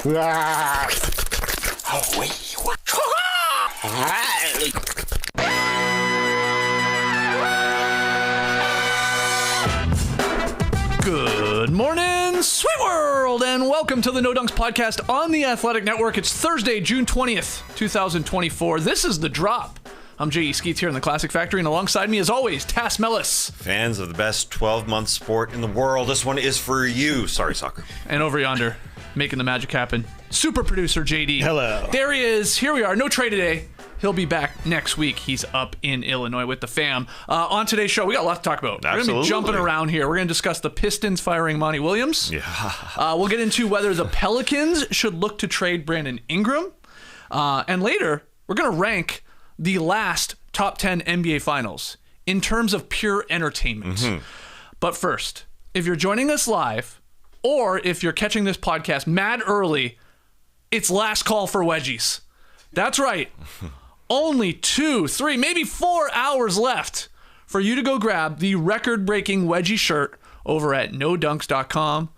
Good morning, sweet world, and welcome to the No Dunks podcast on the Athletic Network. It's Thursday, June 20th, 2024. This is The Drop. I'm J.E. Skeets here in the Classic Factory, and alongside me, as always, Tass Mellis. Fans of the best 12-month sport in the world, this one is for you. Sorry, soccer. And over yonder, making the magic happen, super producer JD. Hello. There he is. Here we are. No trade today. He'll be back next week. He's up in Illinois with the fam. On today's show, we got a lot to talk about. Absolutely. We're going to be jumping around here. We're going to discuss the Pistons firing Monty Williams. Yeah. We'll get into whether the Pelicans should look to trade Brandon Ingram. And later, we're going to rank the last top 10 NBA finals in terms of pure entertainment. Mm-hmm. But first, if you're joining us live, or if you're catching this podcast mad early, it's last call for wedgies. That's right. Only 2, 3, maybe 4 hours left for you to go grab the record-breaking wedgie shirt over at nodunks.com.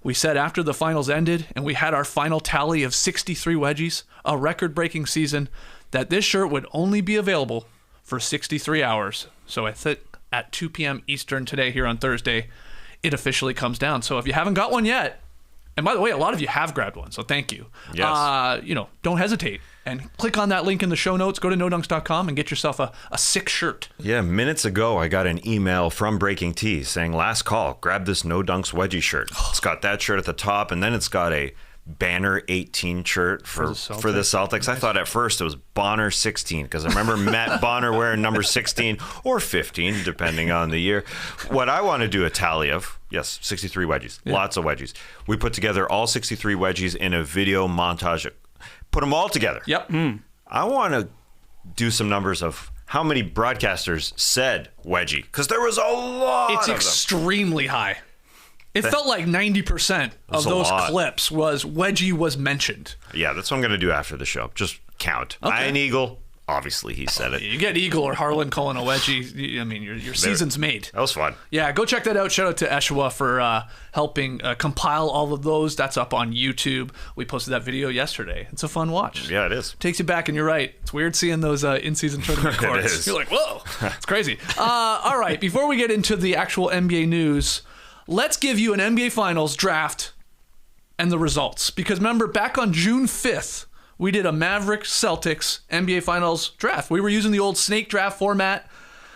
We said after the finals ended and we had our final tally of 63 wedgies, a record-breaking season, that this shirt would only be available for 63 hours. So I think at 2 p.m. Eastern today here on Thursday, it officially comes down. So if you haven't got one yet, and by the way, a lot of you have grabbed one, so thank you. Yes. Don't hesitate and click on that link in the show notes. Go to nodunks.com and get yourself a sick shirt. Yeah, minutes ago, I got an email from Breaking Tea saying, last call, grab this No Dunks wedgie shirt. It's got that shirt at the top, and then it's got a Banner 18 shirt for the Celtics. I thought at first it was Bonner 16 because I remember Matt Bonner wearing number 16 or 15, depending on the year. What I want to do a tally of, yes, 63 wedgies, lots of wedgies. We put together all 63 wedgies in a video montage. Put them all together. Yep. I want to do some numbers of how many broadcasters said wedgie, because there was a lot It's of them. extremely high. It felt like 90% of those clips was wedgie was mentioned. Yeah, that's what I'm going to do after the show. Just count. Okay. Ian Eagle, obviously he said it. You get Eagle or Harlan calling a wedgie, I mean, your season's made. That was fun. Yeah, go check that out. Shout out to Eshua for helping compile all of those. That's up on YouTube. We posted that video yesterday. It's a fun watch. Yeah, it is. Takes you back, and you're right. It's weird seeing those in-season tournament It courts. is. You're like, whoa, it's crazy. All right, before we get into the actual NBA news, let's give you an NBA Finals draft and the results. Because remember, back on June 5th, we did a Mavericks Celtics NBA Finals draft. We were using the old snake draft format.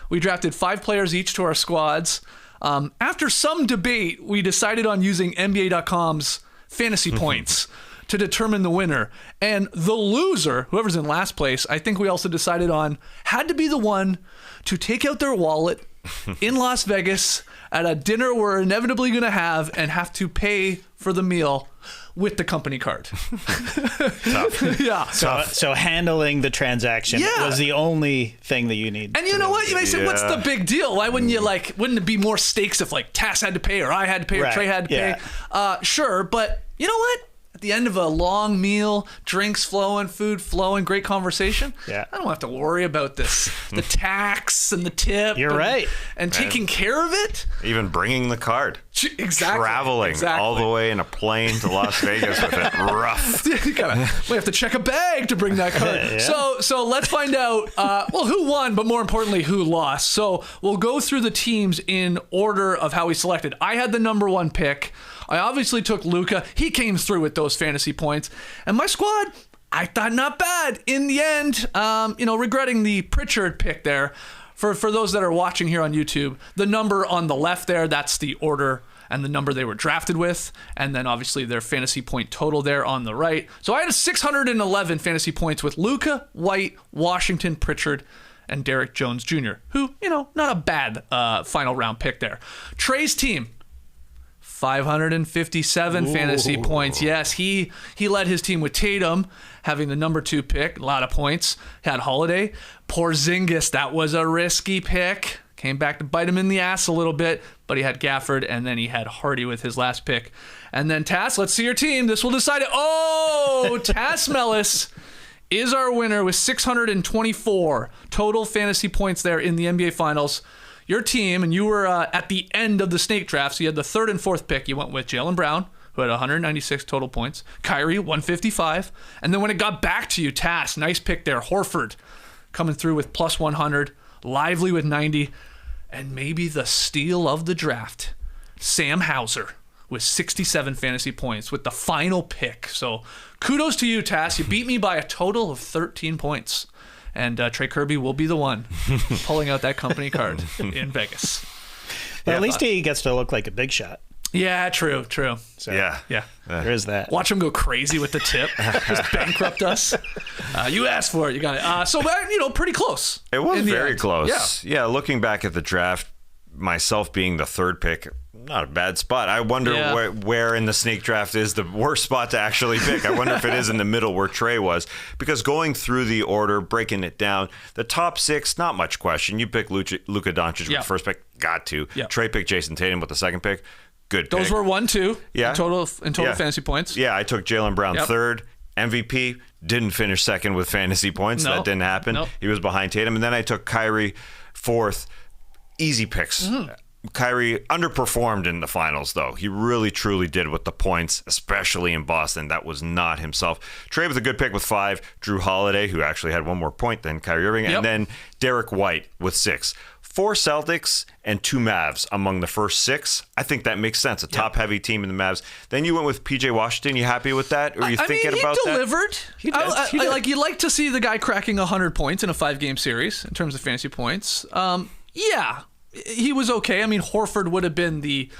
We drafted 5 players each to our squads. After some debate, we decided on using NBA.com's fantasy points to determine the winner. And the loser, whoever's in last place, I think we also decided on, had to be the one to take out their wallet in Las Vegas at a dinner we're inevitably going to have and have to pay for the meal with the company card. Tough. Yeah. So handling the transaction was the only thing that you need. And you know what? You may say, what's the big deal? Why wouldn't you wouldn't it be more stakes if Tass had to pay or I had to pay or Trey had to pay? Sure. But you know what? At the end of a long meal, drinks flowing, food flowing, great conversation. Yeah. I don't have to worry about this, the tax and the tip. You're right. And taking care of it. Even bringing the card. Exactly. Traveling all the way in a plane to Las Vegas with it. Rough. We have to check a bag to bring that card. Yeah. So let's find out, who won, but more importantly, who lost. So we'll go through the teams in order of how we selected. I had the number 1 pick. I obviously took Luka. He came through with those fantasy points. And my squad, I thought not bad. In the end, regretting the Pritchard pick there. For those that are watching here on YouTube, the number on the left there, that's the order and the number they were drafted with. And then obviously their fantasy point total there on the right. So I had 611 fantasy points with Luka, White, Washington, Pritchard, and Derek Jones Jr., who, not a bad final round pick there. Trey's team, 557 fantasy points. Yes, he led his team with Tatum having the number 2 pick, a lot of points. Had Holiday. Porzingis, that was a risky pick. Came back to bite him in the ass a little bit, but he had Gafford, and then he had Hardy with his last pick. And then Tass, let's see your team. This will decide it. Oh, Tass Mellis is our winner with 624 total fantasy points there in the NBA Finals. Your team, and you were at the end of the snake draft, so you had the 3rd and 4th pick. You went with Jaylen Brown, who had 196 total points. Kyrie, 155. And then when it got back to you, Tass, nice pick there. Horford coming through with plus 100. Lively with 90. And maybe the steal of the draft, Sam Hauser with 67 fantasy points with the final pick. So kudos to you, Tass. You beat me by a total of 13 points. And Trey Kirby will be the one pulling out that company card in Vegas. But at least he gets to look like a big shot. Yeah, true. So, Yeah. there is that. Watch him go crazy with the tip. Just bankrupt us. You asked for it. You got it. So, pretty close. It was very end. close. Yeah, looking back at the draft, myself being the third pick, not a bad spot. I wonder where in the snake draft is the worst spot to actually pick. I wonder if it is in the middle where Trey was. Because going through the order, breaking it down, the top 6, not much question. You pick Luka Doncic with the first pick. Got to. Yep. Trey picked Jason Tatum with the second pick. Good pick. Those were 1-2 Yeah. in total fantasy points. Yeah, I took Jaylen Brown third. MVP, didn't finish second with fantasy points. No. That didn't happen. Nope. He was behind Tatum. And then I took Kyrie fourth. Easy picks. Kyrie underperformed in the finals, though. He really, truly did with the points, especially in Boston. That was not himself. Trey with a good pick with 5. Drew Holiday, who actually had one more point than Kyrie Irving. And then Derek White with 6. 4 Celtics and 2 Mavs among the first 6. I think that makes sense. A top-heavy team in the Mavs. Then you went with PJ Washington. You happy with that? Or are you thinking about that? He delivered. He did. You'd like to see the guy cracking 100 points in a 5-game series in terms of fantasy points. Yeah. He was okay. I mean, Horford would have been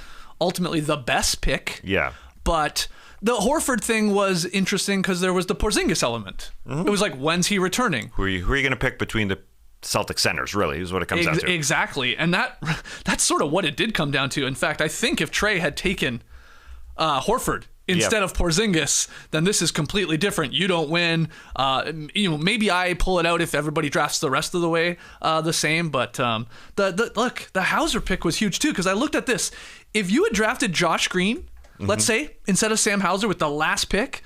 ultimately the best pick. Yeah. But the Horford thing was interesting because there was the Porzingis element. It was like, when's he returning? Who are you going to pick between the Celtic centers, really, is what it comes down to. Exactly. And that's sort of what it did come down to. In fact, I think if Trey had taken Horford instead of Porzingis, then this is completely different. You don't win. Maybe I pull it out if everybody drafts the rest of the way the same. But the Hauser pick was huge too, because I looked at this. If you had drafted Josh Green, let's say, instead of Sam Hauser with the last pick,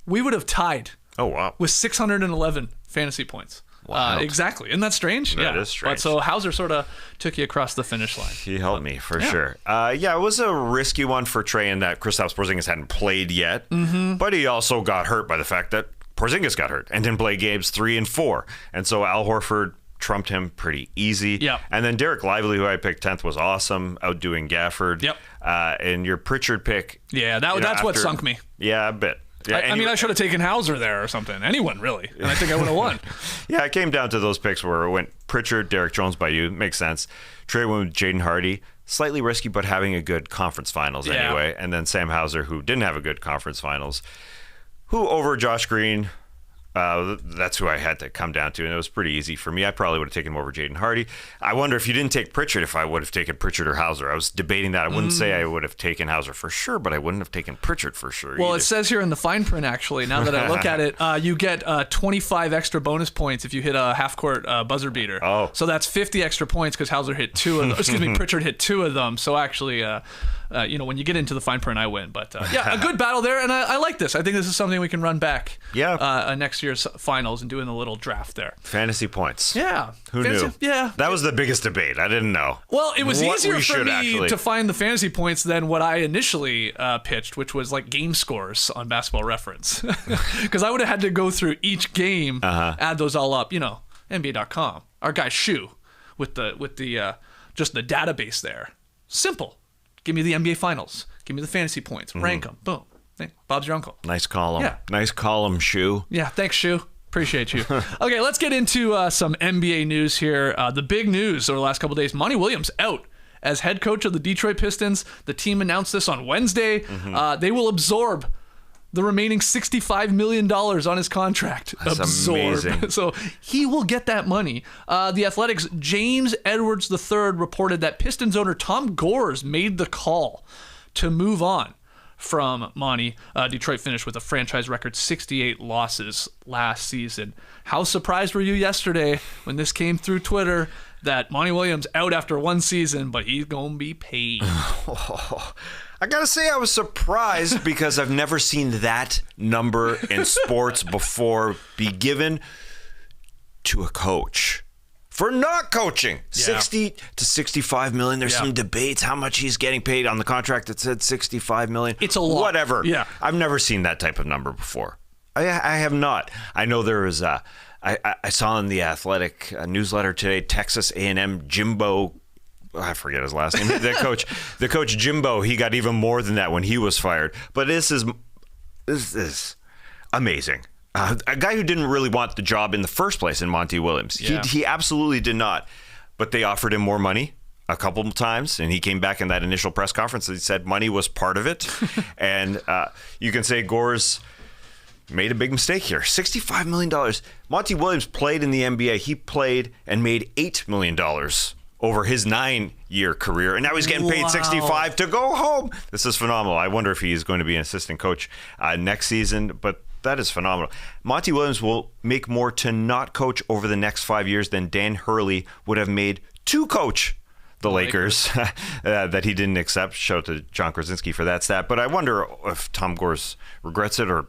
we would have tied. Oh, wow. With 611 fantasy points. Wow. Exactly. Isn't that strange? That is strange. But so Hauser sort of took you across the finish line. He helped me for sure. It was a risky one for Trey in that Kristaps Porzingis hadn't played yet, but he also got hurt by the fact that Porzingis got hurt and didn't play games 3 and 4, and so Al Horford trumped him pretty easy. Yep. And then Derek Lively, who I picked 10th, was awesome, outdoing Gafford. Yep. And your Pritchard pick. Yeah, that's what sunk me. Yeah, a bit. Yeah, I should have taken Hauser there or something. Anyone, really. And I think I would have won. Yeah, it came down to those picks where it went Pritchard, Derek Jones by you. Makes sense. Trey went with Jaden Hardy. Slightly risky, but having a good conference finals anyway. And then Sam Hauser, who didn't have a good conference finals. Who over Josh Green? That's who I had to come down to, and it was pretty easy for me. I probably would have taken him over Jaden Hardy. I wonder if you didn't take Pritchard, if I would have taken Pritchard or Hauser. I was debating that. I wouldn't say I would have taken Hauser for sure, but I wouldn't have taken Pritchard for sure Well, either. It says here in the fine print, actually, now that I look at it, you get 25 extra bonus points if you hit a half-court buzzer beater. Oh. So that's 50 extra points because Hauser hit 2 of them. Pritchard hit 2 of them. So actually, when you get into the fine print, I win. But a good battle there, and I like this. I think this is something we can run back next year's finals and doing a little draft there. Fantasy points. Yeah. Who knew? Yeah. That was the biggest debate. I didn't know. Well, it was easier for me actually to find the fantasy points than what I initially pitched, which was like game scores on Basketball Reference. Because I would have had to go through each game, add those all up. NBA.com. Our guy Shu with the just the database there. Simple. Give me the NBA Finals. Give me the fantasy points. Rank them. Boom. Bob's your uncle. Nice column. Yeah. Nice column, Shu. Yeah, thanks, Shu. Appreciate you. Okay, let's get into some NBA news here. The big news over the last couple of days, Monty Williams out as head coach of the Detroit Pistons. The team announced this on Wednesday. They will absorb the remaining $65 million on his contract. That's amazing. So he will get that money. The Athletic's James Edwards III reported that Pistons owner Tom Gores made the call to move on from Monty. Detroit finished with a franchise record 68 losses last season. How surprised were you yesterday when this came through Twitter that Monty Williams out after one season, but he's going to be paid? I gotta say I was surprised because I've never seen that number in sports before be given to a coach for not coaching. 60 to 65 million. There's some debates how much he's getting paid on the contract that said 65 million. It's a lot. Whatever. Yeah. I've never seen that type of number before. I have not. I know there was I saw in the Athletic newsletter today, Texas A&M Jimbo, I forget his last name. The coach Jimbo, he got even more than that when he was fired. But this is amazing. A guy who didn't really want the job in the first place in Monty Williams. Yeah. He absolutely did not. But they offered him more money a couple of times, and he came back in that initial press conference and he said money was part of it. And you can say Gores made a big mistake here. $65 million. Monty Williams played in the NBA. He played and made $8 million over his 9-year career, and now he's getting paid $65 to go home. This is phenomenal. I wonder if he's going to be an assistant coach next season, but that is phenomenal. Monty Williams will make more to not coach over the next 5 years than Dan Hurley would have made to coach the Lakers that he didn't accept. Shout out to John Krasinski for that stat. But I wonder if Tom Gores regrets it or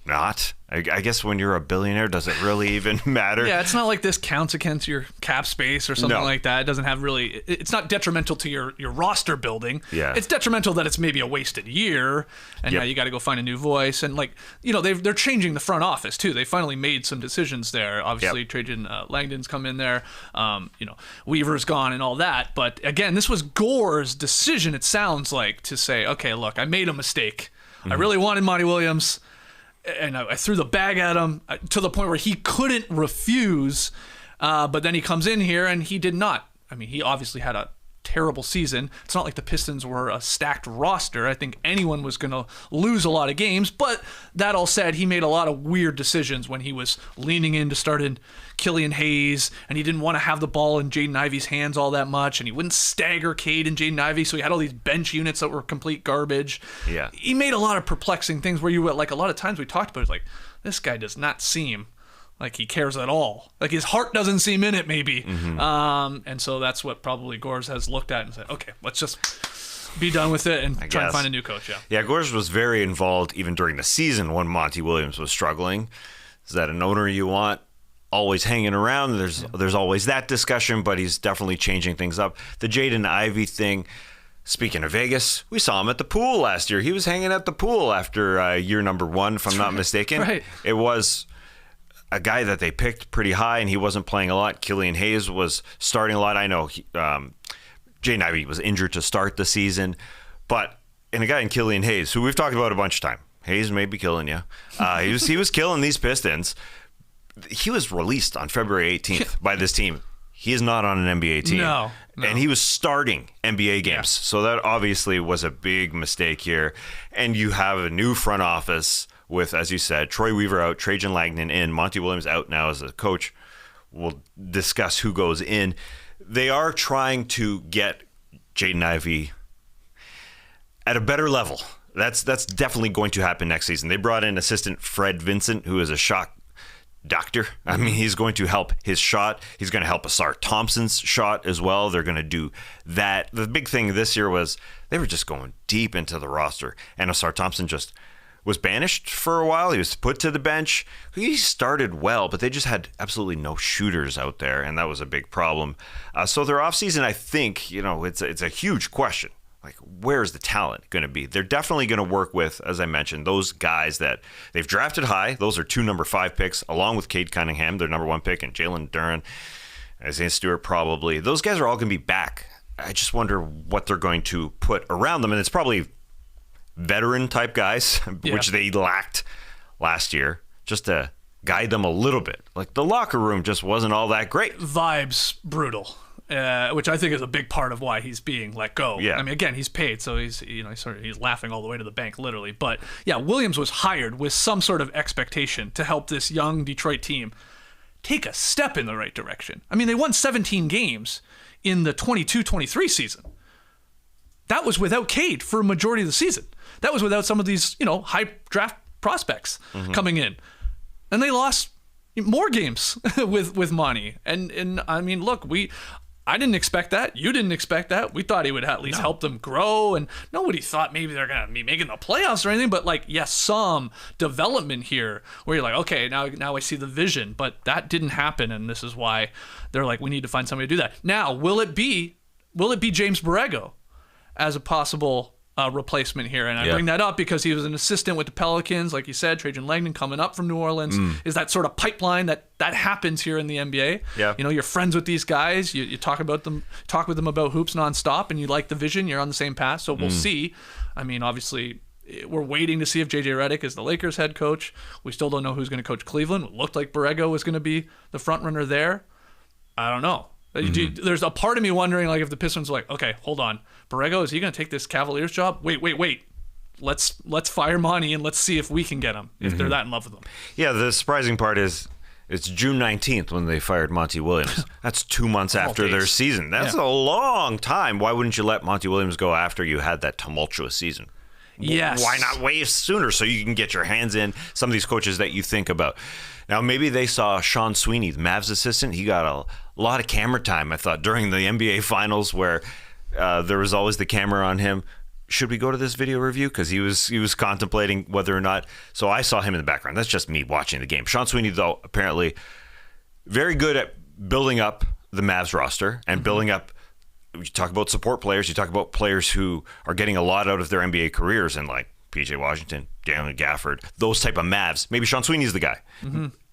not. I guess when you're a billionaire, does it really even matter? Yeah, it's not like this counts against your cap space or something like that. It doesn't have really, it's not detrimental to your roster building. Yeah. It's detrimental that it's maybe a wasted year and now you got to go find a new voice. And they're changing the front office too. They finally made some decisions there. Obviously, Trajan Langdon's come in there. Weaver's gone and all that. But again, this was Gore's decision, it sounds like, to say, okay, look, I made a mistake. Mm-hmm. I really wanted Monty Williams. And I threw the bag at him to the point where he couldn't refuse. But then he comes in here and he did not. I mean, he obviously had a terrible season. It's not like the Pistons were a stacked roster. I think anyone was going to lose a lot of games. But that all said, he made a lot of weird decisions when he was leaning in to start in Killian Hayes, and he didn't want to have the ball in Jaden Ivey's hands all that much, and he wouldn't stagger Cade and Jaden Ivey, so he had all these bench units that were complete garbage. Yeah. He made a lot of perplexing things where you were like, a lot of times we talked about it, like, this guy does not seem like he cares at all. Like his heart doesn't seem in it, maybe. Mm-hmm. And so that's what probably Gores has looked at and said, okay, let's just be done with it and try and find a new coach. Yeah, Gores was very involved even during the season when Monty Williams was struggling. Is that an owner you want always hanging around? There's always that discussion, but he's definitely changing things up. The Jaden Ivey thing, speaking of Vegas, we saw him at the pool last year. He was hanging at the pool after year number 1, if I'm not mistaken. Right. It was a guy that they picked pretty high, and he wasn't playing a lot. Killian Hayes was starting a lot. I know Jaden Ivey was injured to start the season, and a guy in Killian Hayes, who we've talked about a bunch of time. Hayes may be killing you. He was killing these Pistons. He was released on February 18th by this team. He is not on an NBA team. No. And he was starting NBA games. Yeah. So that obviously was a big mistake here. And you have a new front office with, as you said, Troy Weaver out, Trajan Langdon in, Monty Williams out now as a coach. We'll discuss who goes in. They are trying to get Jaden Ivey at a better level. That's definitely going to happen next season. They brought in assistant Fred Vincent, who is a shot doctor. I mean, he's going to help his shot. He's going to help Asar Thompson's shot as well. They're going to do that. The big thing this year was they were just going deep into the roster, and Asar Thompson just was banished for a while. He was put to the bench. He started well, but they just had absolutely no shooters out there, and that was a big problem. So their offseason, I think, it's a huge question. Like, where's the talent going to be? They're definitely going to work with, as I mentioned, those guys that they've drafted high. Those are 2 number 5 picks, along with Cade Cunningham, their number 1 pick, and Jalen Duren, Isaiah Stewart probably. Those guys are all going to be back. I just wonder what they're going to put around them, and it's probably veteran-type guys, which they lacked last year, just to guide them a little bit. Like, the locker room just wasn't all that great. Vibes brutal. Which I think is a big part of why he's being let go. Yeah. I mean, again, he's paid, so he's laughing all the way to the bank, literally. But yeah, Williams was hired with some sort of expectation to help this young Detroit team take a step in the right direction. I mean, they won 17 games in the 22-23 season. That was without Cade for a majority of the season. That was without some of these, high draft prospects coming in, and they lost more games with Monty. And I mean, look, I didn't expect that. You didn't expect that. We thought he would at least help them grow, and nobody thought maybe they're going to be making the playoffs or anything, but like, yes, some development here where you're like, okay, now I see the vision, but that didn't happen, and this is why they're like, we need to find somebody to do that. Now, will it be James Borrego as a possible replacement here? And I bring that up because he was an assistant with the Pelicans, like you said, Trajan Langdon coming up from New Orleans. Is that sort of pipeline that happens here in the NBA? Yeah. You know, you're friends with these guys. You talk with them about hoops nonstop, and you like the vision. You're on the same path. So we'll see. I mean, obviously, we're waiting to see if JJ Redick is the Lakers head coach. We still don't know who's going to coach Cleveland. It looked like Borrego was going to be the front runner there. I don't know. There's a part of me wondering, like, if the Pistons are like, okay, hold on, Borrego, is he going to take this Cavaliers job? Wait. Let's fire Monty and let's see if we can get him, if they're that in love with him. Yeah, the surprising part is it's June 19th when they fired Monty Williams. That's 2 months after their season. That's a long time. Why wouldn't you let Monty Williams go after you had that tumultuous season? Yes. Why not wait sooner so you can get your hands in some of these coaches that you think about? Now, maybe they saw Sean Sweeney, the Mavs assistant. He got a lot of camera time, I thought, during the NBA Finals where there was always the camera on him. Should we go to this video review? Because he was contemplating whether or not. So I saw him in the background. That's just me watching the game. Sean Sweeney, though, apparently very good at building up the Mavs roster and building up. You talk about support players. You talk about players who are getting a lot out of their NBA careers, and like PJ Washington, Daniel Gafford, those type of Mavs. Maybe Sean Sweeney's the guy.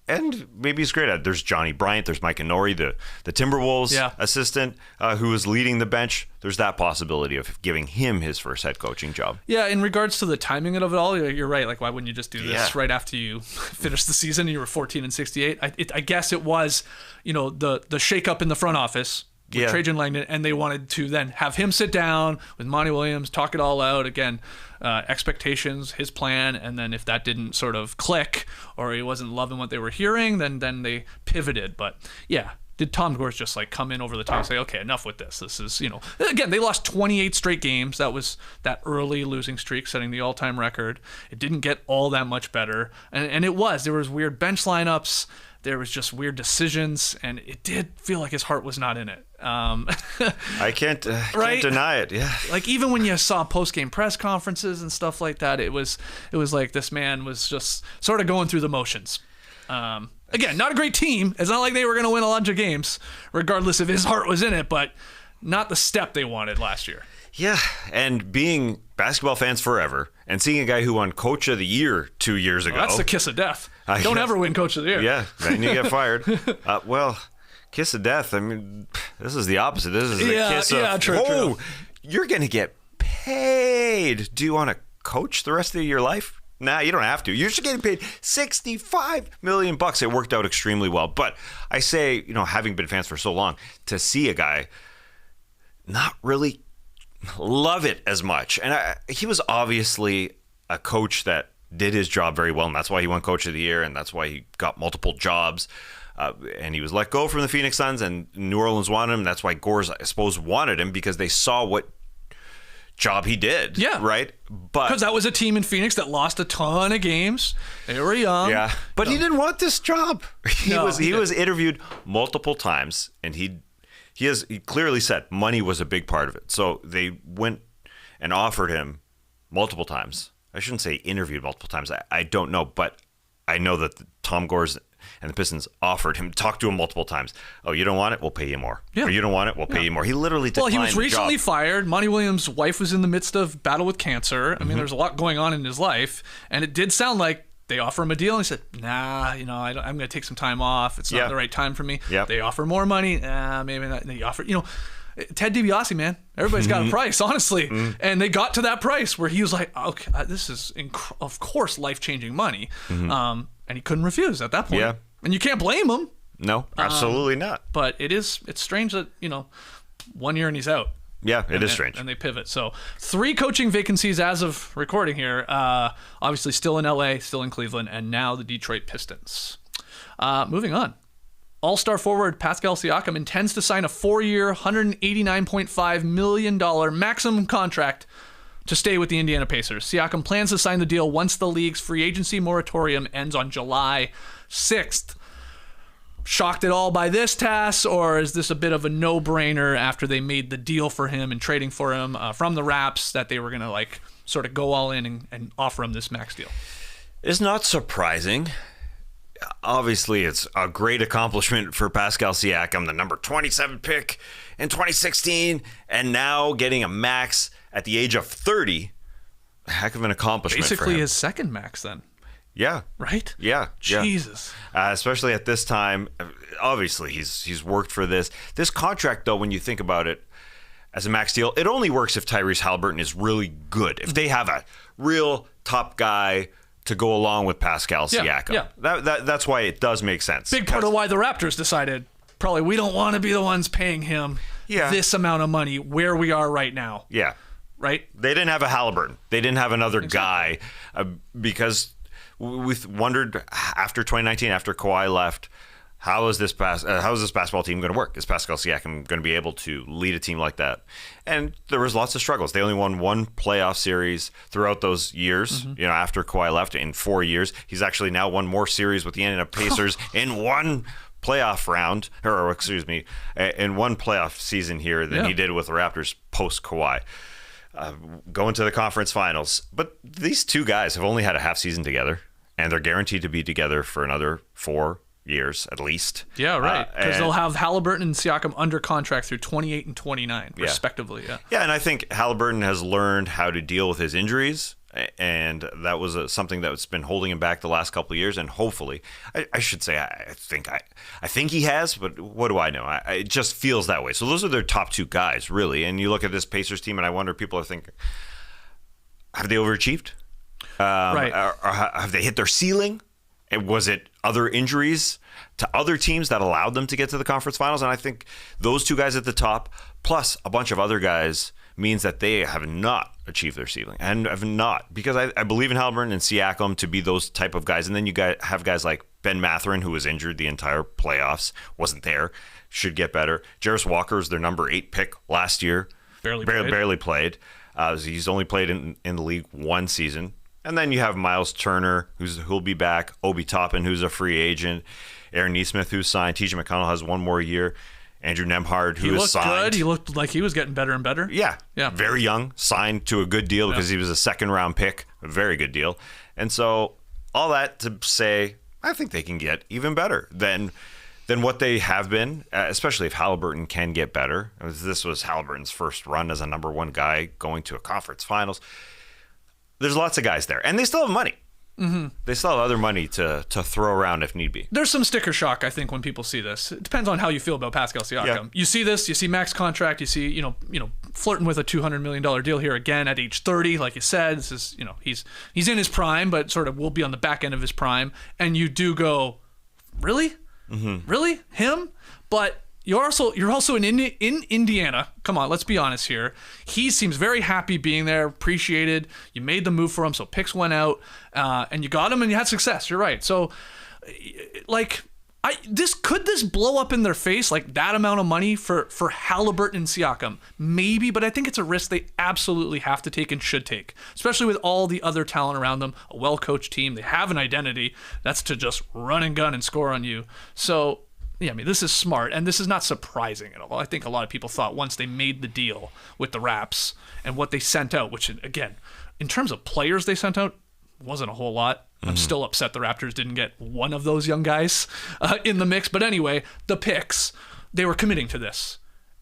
And maybe he's great at it. There's Johnny Bryant. There's Mike Inori, the Timberwolves assistant who is leading the bench. There's that possibility of giving him his first head coaching job. Yeah, in regards to the timing of it all, you're right. Like, why wouldn't you just do this right after you finish the season and you were 14-68? I guess it was, the shakeup in the front office with Trajan Langdon, and they wanted to then have him sit down with Monty Williams, talk it all out again, expectations, his plan, and then if that didn't sort of click or he wasn't loving what they were hearing, then they pivoted. But yeah, did Tom Gores just like come in over the top and say, okay, enough with this? This is, again, they lost 28 straight games. That was that early losing streak, setting the all-time record. It didn't get all that much better, and there was weird bench lineups. There was just weird decisions, and it did feel like his heart was not in it. I can't deny it. Yeah, like even when you saw post-game press conferences and stuff like that, it was like this man was just sort of going through the motions. Again, not a great team. It's not like they were going to win a bunch of games, regardless if his heart was in it, but not the step they wanted last year. Yeah, and being basketball fans forever and seeing a guy who won Coach of the Year 2 years ago. That's the kiss of death. Don't ever win Coach of the Year. Yeah, then you get fired. Well, kiss of death. I mean, this is the opposite. This is the kiss of, true. You're going to get paid. Do you want to coach the rest of your life? Nah, you don't have to. You're just getting paid $65 million. It worked out extremely well. But I say, having been fans for so long, to see a guy not really love it as much. And he was obviously a coach that did his job very well, and that's why he won Coach of the Year, and that's why he got multiple jobs. And he was let go from the Phoenix Suns, and New Orleans wanted him. That's why Gores, I suppose, wanted him, because they saw what job he did. Yeah. Right? But because that was a team in Phoenix that lost a ton of games. They were young. Yeah. But he didn't want this job. He was interviewed multiple times, and he clearly said money was a big part of it. So they went and offered him multiple times. I shouldn't say interviewed multiple times. I don't know, but I know that Tom Gores and the Pistons offered him, talked to him multiple times. Oh, you don't want it? We'll pay you more. Yeah. Or you don't want it? We'll pay you more. He literally declined. Well, he was recently fired. Monty Williams' wife was in the midst of battle with cancer. I mean, there's a lot going on in his life, and it did sound like they offer him a deal, and he said, nah, I'm going to take some time off. It's not the right time for me. Yep. They offer more money. Maybe not. They offer, Ted DiBiase, man. Everybody's got a price, honestly. And they got to that price where he was like, okay, this is, of course, life-changing money. And he couldn't refuse at that point. Yeah. And you can't blame him. No, absolutely not. But it's strange that, 1 year and he's out. Yeah, it is strange. And they pivot. So 3 coaching vacancies as of recording here. Obviously still in LA, still in Cleveland, and now the Detroit Pistons. Moving on. All-star forward Pascal Siakam intends to sign a 4-year, $189.5 million maximum contract to stay with the Indiana Pacers. Siakam plans to sign the deal once the league's free agency moratorium ends on July 6th. shocked at all by this, Tass, or is this a bit of a no-brainer after they made the deal for him and trading for him from the Raps that they were going to like sort of go all in and offer him this max deal? It's not surprising. Obviously, it's a great accomplishment for Pascal Siakam, the number 27 pick in 2016, and now getting a max at the age of 30. A heck of an accomplishment for him. Basically his second max then. Yeah. Right? Yeah. Jesus. Especially at this time. Obviously, he's worked for this. This contract, though, when you think about it as a max deal, it only works if Tyrese Halliburton is really good. If they have a real top guy to go along with Pascal Siakam. Yeah. That's why it does make sense. Big part of why the Raptors decided probably we don't want to be the ones paying him this amount of money where we are right now. Yeah. Right? They didn't have a Halliburton. They didn't have another guy because we wondered after 2019, after Kawhi left, how is this basketball team going to work? Is Pascal Siakam going to be able to lead a team like that? And there was lots of struggles. They only won one playoff series throughout those years. You know, after Kawhi left in 4 years, he's actually now won more series with the Indiana Pacers in one playoff round, in one playoff season here than he did with the Raptors post Kawhi. Going to the conference finals. But these two guys have only had a half season together, and they're guaranteed to be together for another 4 years at least. Yeah, right. Because they'll have Halliburton and Siakam under contract through 28 and 29, respectively. Yeah, and I think Halliburton has learned how to deal with his injuries, and that was something that's been holding him back the last couple of years. And hopefully, I should say, I think he has, but what do I know? It just feels that way. So those are their top two guys, really. And you look at this Pacers team, and I wonder, people are thinking, have they overachieved? Right. Or have they hit their ceiling? And was it other injuries to other teams that allowed them to get to the conference finals? And I think those two guys at the top, plus a bunch of other guys, means that they have not achieved their ceiling. And have not. Because I believe in Halliburton and Siakam to be those type of guys. And then you have guys like Ben Mathurin, who was injured the entire playoffs, wasn't there, should get better. Jarris Walker is their number 8 pick last year. Barely played. He's only played in the league one season. And then you have Miles Turner, who'll be back. Obi Toppin, who's a free agent. Aaron Nesmith, who's signed. TJ McConnell has one more year. Andrew Nembhard, who is signed. He looked good. He looked like he was getting better and better. Yeah. Very young. Signed to a good deal because he was a second-round pick. A very good deal. And so all that to say, I think they can get even better than what they have been, especially if Halliburton can get better. This was Halliburton's first run as a number 1 guy going to a conference finals. There's lots of guys there, and they still have money. They still have other money to throw around if need be. There's some sticker shock, I think, when people see this. It depends on how you feel about Pascal Siakam. Yeah. You see this, you see max contract, you see, you know, flirting with a $200 million deal here again at age 30, like you said. This is, you know, he's in his prime, but sort of will be on the back end of his prime. And you do go, really? Really? Him? But you're also in Indiana. Come on, let's be honest here. He seems very happy being there, appreciated. You made the move for him, so picks went out, and you got him, and you had success. You're right. So, like, could this blow up in their face, like that amount of money for Halliburton and Siakam? Maybe, but I think it's a risk they absolutely have to take and should take, especially with all the other talent around them, a well-coached team. They have an identity. That's to just run and gun and score on you. So, yeah, I mean, this is smart, and this is not surprising at all. I think a lot of people thought once they made the deal with the Raps and what they sent out, which, again, in terms of players they sent out, wasn't a whole lot. I'm still upset the Raptors didn't get one of those young guys in the mix. But anyway, the picks, they were committing to this.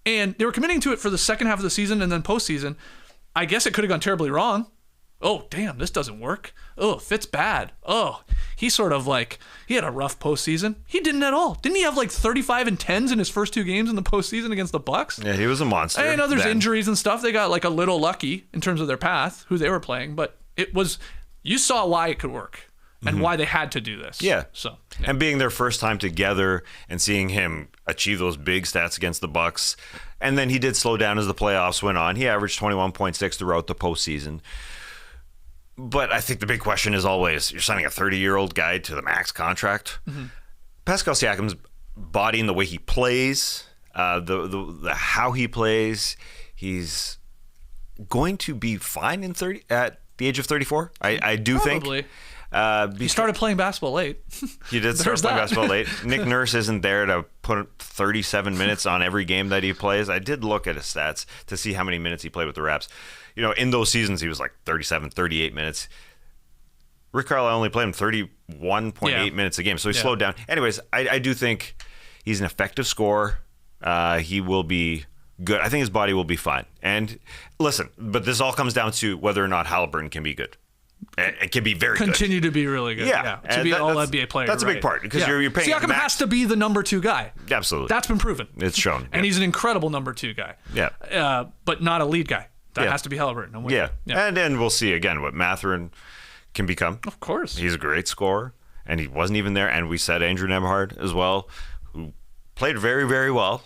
And they were committing to it for the second half of the season and then postseason. I guess it could have gone terribly wrong. Oh, damn, this doesn't work. Oh, Fitz bad. Oh, he sort of he had a rough postseason. He didn't at all. Didn't he have 35 and 10s in his first 2 games in the postseason against the Bucks? Yeah, he was a monster. I know there's injuries and stuff. They got a little lucky in terms of their path, who they were playing, but you saw why it could work and why they had to do this. Yeah. So, and being their first time together and seeing him achieve those big stats against the Bucks, and then he did slow down as the playoffs went on. He averaged 21.6 throughout the postseason. But I think the big question is always, you're signing a 30-year-old guy to the max contract. Pascal Siakam's body and the way he plays, the how he plays, he's going to be fine at the age of 34. I do Probably. think. He started playing basketball late. He did start playing basketball late. Nick Nurse isn't there to put 37 minutes on every game that he plays. I did look at his stats to see how many minutes he played with the Raps. In those seasons, he was like 37, 38 minutes. Rick Carlisle only played him 31.8 minutes a game, so he slowed down. Anyways, I do think he's an effective scorer. He will be good. I think his body will be fine. And listen, but this all comes down to whether or not Haliburton can be good. It can be very Continue to be really good. Yeah. To be an all-NBA player. That's a big part because you're paying Siakam has to be the number 2 guy. Absolutely. That's been proven. It's shown. And he's an incredible number 2 guy. Yeah. But not a lead guy. That has to be Haliburton. Yeah. And then we'll see again what Mathurin can become. Of course. He's a great scorer, and he wasn't even there. And we said Andrew Nembhard as well, who played very, very well.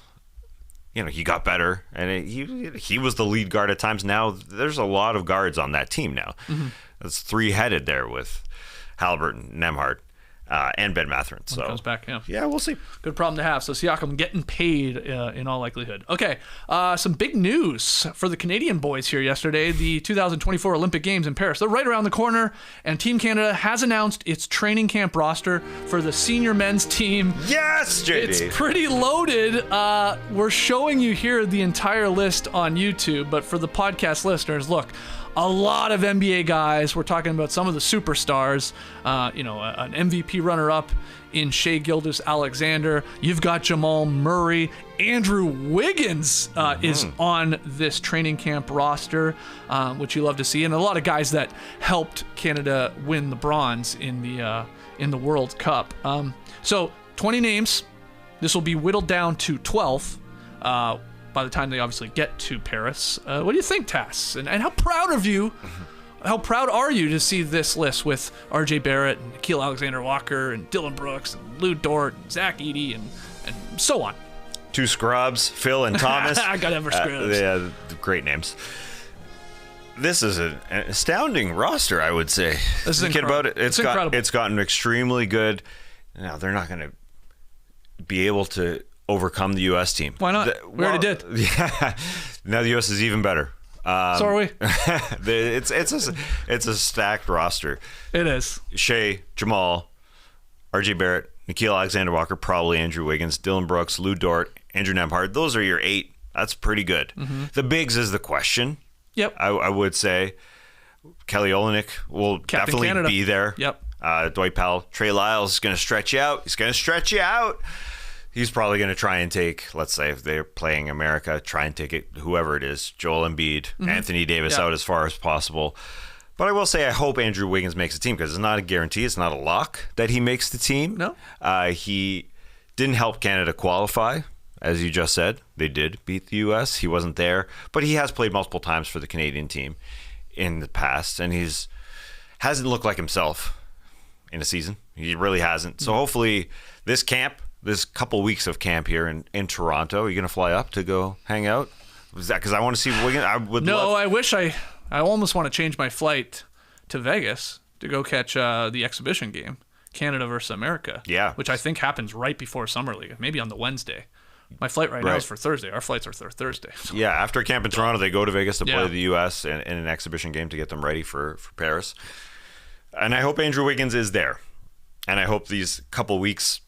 He got better, and he was the lead guard at times. Now there's a lot of guards on that team now. Mm-hmm. It's 3-headed there with Haliburton, Nembhard, and Ben Mathurin. So comes back, yeah, we'll see. Good problem to have. So Siakam getting paid in all likelihood. Okay, some big news for the Canadian boys here yesterday. The 2024 Olympic Games in Paris. They're right around the corner, and Team Canada has announced its training camp roster for the senior men's team. Yes, JD. It's pretty loaded. We're showing you here the entire list on YouTube, but for the podcast listeners, look. A lot of NBA guys. We're talking about some of the superstars. An MVP runner-up in Shai Gilgeous-Alexander. You've got Jamal Murray. Andrew Wiggins is on this training camp roster, which you love to see, and a lot of guys that helped Canada win the bronze in the World Cup. So 20 names. This will be whittled down to 12. By the time they obviously get to Paris. What do you think, Tass? And how proud are you to see this list with R.J. Barrett and Nickeil Alexander-Walker and Dylan Brooks and Lou Dort and Zach Edey and so on? 2 scrubs, Phil and Thomas. I got ever scrubs. Yeah, great names. This is an astounding roster, I would say. This is incredible. It's incredible. It's gotten extremely good. Now, they're not going to be able to overcome the U.S. team. Why not? We already did. Yeah. Now the U.S. is even better. So are we. It's a stacked roster. It is. Shai, Jamal, R.J. Barrett, Nickeil Alexander-Walker, probably Andrew Wiggins, Dylan Brooks, Lou Dort, Andrew Nembhard. Those are your 8. That's pretty good. Mm-hmm. The bigs is the question. Yep. I would say Kelly Olynyk will Captain definitely Canada. be there. Yep. Dwight Powell. Trey Lyles is going to stretch you out. He's probably going to try and take, let's say if they're playing America, try and take it, whoever it is, Joel Embiid, Anthony Davis out as far as possible. But I will say I hope Andrew Wiggins makes the team because it's not a guarantee. It's not a lock that he makes the team. No. He didn't help Canada qualify, as you just said. They did beat the U.S. He wasn't there. But he has played multiple times for the Canadian team in the past, and hasn't looked like himself in a season. He really hasn't. So hopefully this couple weeks of camp here in Toronto, are you going to fly up to go hang out? Is that because I want to see Wiggins? I wish I almost want to change my flight to Vegas to go catch the exhibition game, Canada versus America. Yeah. Which I think happens right before Summer League, maybe on the Wednesday. My flight right now is for Thursday. Our flights are Thursday. So. Yeah, after camp in Toronto, they go to Vegas to play the U.S. in an exhibition game to get them ready for Paris. And I hope Andrew Wiggins is there. And I hope these couple weeks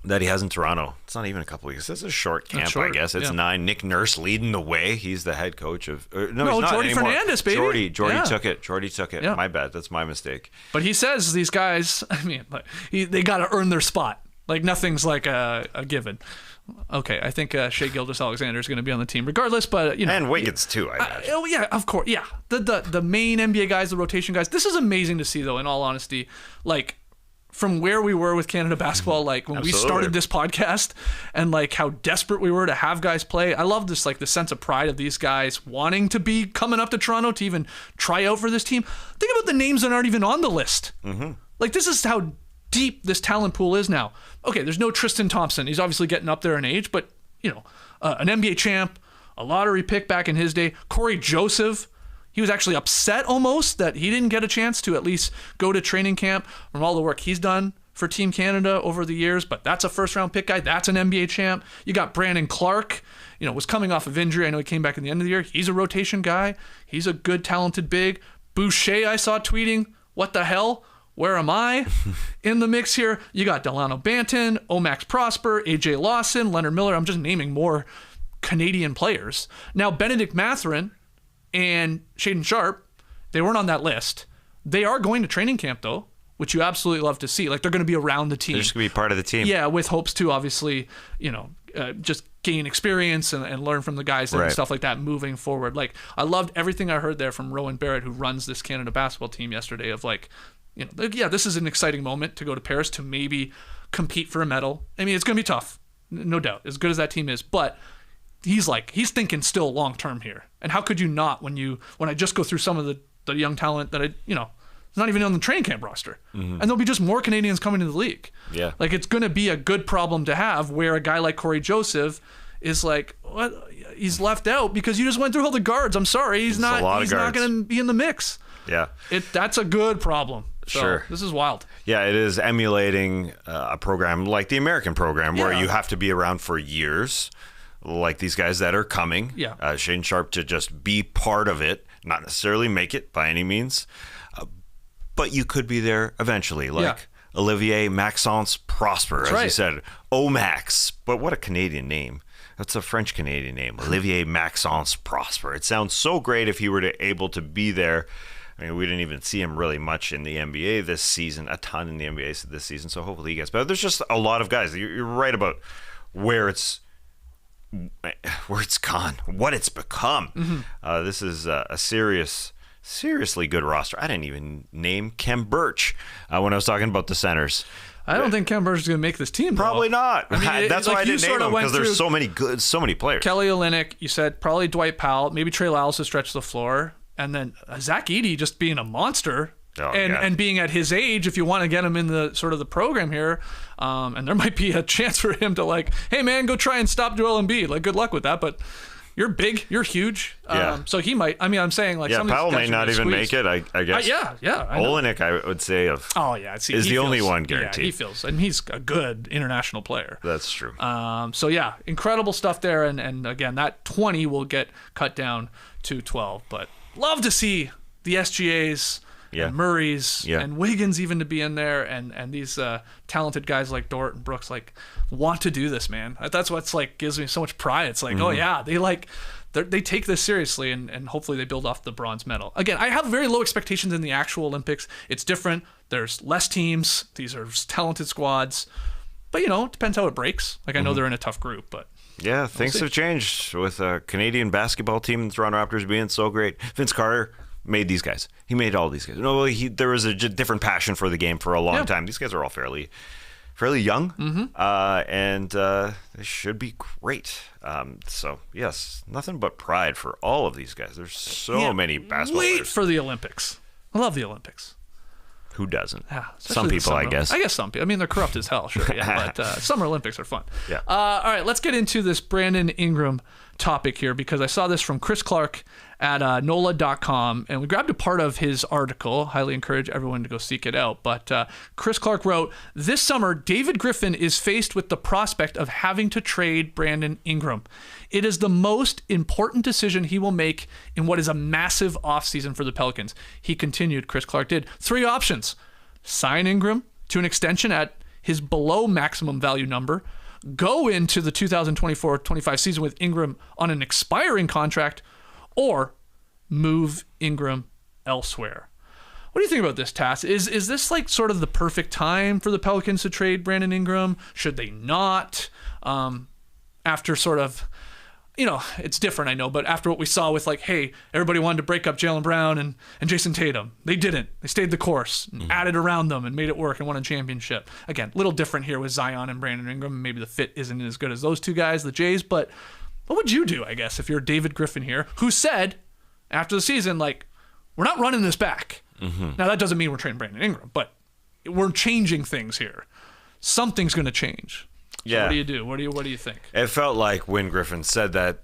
that he has in Toronto. It's not even a couple weeks. It's a short camp, I guess. It's 9. Nick Nurse leading the way. He's the head coach of... he's not Jordy anymore. Fernandez, baby. Jordy took it. Jordy took it. Yeah. My bad. That's my mistake. But he says these guys, they got to earn their spot. Like, nothing's like a given. Okay, I think Shai Gilgeous-Alexander is going to be on the team regardless, but, And Wiggins, too, I imagine. Yeah, of course. Yeah. The main NBA guys, the rotation guys. This is amazing to see, though, in all honesty. Like... From where we were with Canada basketball, like when we started this podcast and like how desperate we were to have guys play. I love this, like the sense of pride of these guys wanting to be coming up to Toronto to even try out for this team. Think about the names that aren't even on the list. Mm-hmm. Like this is how deep this talent pool is now. Okay, there's no Tristan Thompson. He's obviously getting up there in age, but an NBA champ, a lottery pick back in his day. Corey Joseph. He was actually upset almost that he didn't get a chance to at least go to training camp from all the work he's done for Team Canada over the years, but that's a first-round pick guy. That's an NBA champ. You got Brandon Clark, was coming off of injury. I know he came back at the end of the year. He's a rotation guy. He's a good, talented big. Boucher, I saw tweeting, what the hell? Where am I in the mix here? You got Delano Banton, Omax Prosper, AJ Lawson, Leonard Miller. I'm just naming more Canadian players. Now, Benedict Mathurin and Shaedon Sharpe, they weren't on that list. They are going to training camp, though, which you absolutely love to see. Like, they're going to be around the team. They're just going to be part of the team. Yeah, with hopes to, obviously, just gain experience and learn from the guys and stuff like that moving forward. Like, I loved everything I heard there from Rowan Barrett, who runs this Canada basketball team yesterday, of like, this is an exciting moment to go to Paris to maybe compete for a medal. I mean, it's going to be tough, no doubt, as good as that team is, but he's thinking still long term here. And how could you not when I just go through some of the young talent that is not even on the training camp roster. Mm-hmm. And there'll be just more Canadians coming to the league. Yeah. Like, it's going to be a good problem to have where a guy like Corey Joseph is like, what? He's left out because you just went through all the guards. I'm sorry. He's not going to be in the mix. Yeah. That's a good problem. So, sure. This is wild. Yeah, it is emulating a program like the American program where you have to be around for years, like these guys that are coming. Yeah. Shaedon Sharpe to just be part of it, not necessarily make it by any means. But you could be there eventually, like Olivier Maxence Prosper, as you said. Omax. But what a Canadian name. That's a French-Canadian name. Olivier Maxence Prosper. It sounds so great if he were able to be there. I mean, we didn't even see him really much in the NBA this season, a ton in the NBA this season, so hopefully he gets better. There's just a lot of guys. You're right about where it's gone, what it's become. Mm-hmm. This is a seriously good roster. I didn't even name Kem Birch when I was talking about the centers. I don't think Kem Birch is going to make this team. Probably not. I mean, that's why I didn't name him, because there's so many players. Kelly Olynyk, you said probably Dwight Powell, maybe Trey Lyles to stretch the floor, and then Zach Edey just being a monster. And being at his age, if you want to get him in the sort of the program here, and there might be a chance for him to like, hey man, go try and stop Joel Embiid. Like, good luck with that, but you're big, you're huge. So he might. I mean, I'm saying like, some Powell may not even make it. I guess. Olynyk, I would say, is the only one guaranteed. Yeah, he feels, and he's a good international player. That's true. So yeah, incredible stuff there, and again, that 20 will get cut down to 12. But love to see the SGAs. And Murray's and Wiggins even to be in there, and these talented guys like Dort and Brooks like want to do this, man. That's what's like gives me so much pride. It's like, oh yeah, they take this seriously, and hopefully they build off the bronze medal. Again, I have very low expectations in the actual Olympics. It's different. There's less teams. These are talented squads, but it depends how it breaks. Like, I know they're in a tough group, but. Yeah, things have changed with a Canadian basketball team, the Toronto Raptors being so great. Vince Carter made these guys. He made all these guys. There was a different passion for the game for a long time. These guys are all fairly young, and they should be great. So yes, nothing but pride for all of these guys. There's so many basketball players. Wait for the Olympics. I love the Olympics. Who doesn't? Yeah, some people, I guess. I guess some people. I mean, they're corrupt as hell, sure. Yeah, but Summer Olympics are fun. Yeah. All right, let's get into this Brandon Ingram topic here, because I saw this from Chris Clark at NOLA.com, and we grabbed a part of his article. Highly encourage everyone to go seek it out. But Chris Clark wrote, this summer, David Griffin is faced with the prospect of having to trade Brandon Ingram. It is the most important decision he will make in what is a massive offseason for the Pelicans. He continued, Chris Clark did, 3 options. Sign Ingram to an extension at his below maximum value number, go into the 2024-25 season with Ingram on an expiring contract, or move Ingram elsewhere. What do you think about this, Tass? Is this like sort of the perfect time for the Pelicans to trade Brandon Ingram? Should they not? After sort of, it's different, I know, but after what we saw with like, hey, everybody wanted to break up Jaylen Brown and Jason Tatum. They didn't. They stayed the course, and added around them and made it work and won a championship. Again, a little different here with Zion and Brandon Ingram. Maybe the fit isn't as good as those two guys, the Jays, but what would you do, I guess, if you're David Griffin here, who said after the season, like, we're not running this back. Now, that doesn't mean we're trading Brandon Ingram, but we're changing things here. Something's going to change. So what do you do? What do you think? It felt like when Griffin said that,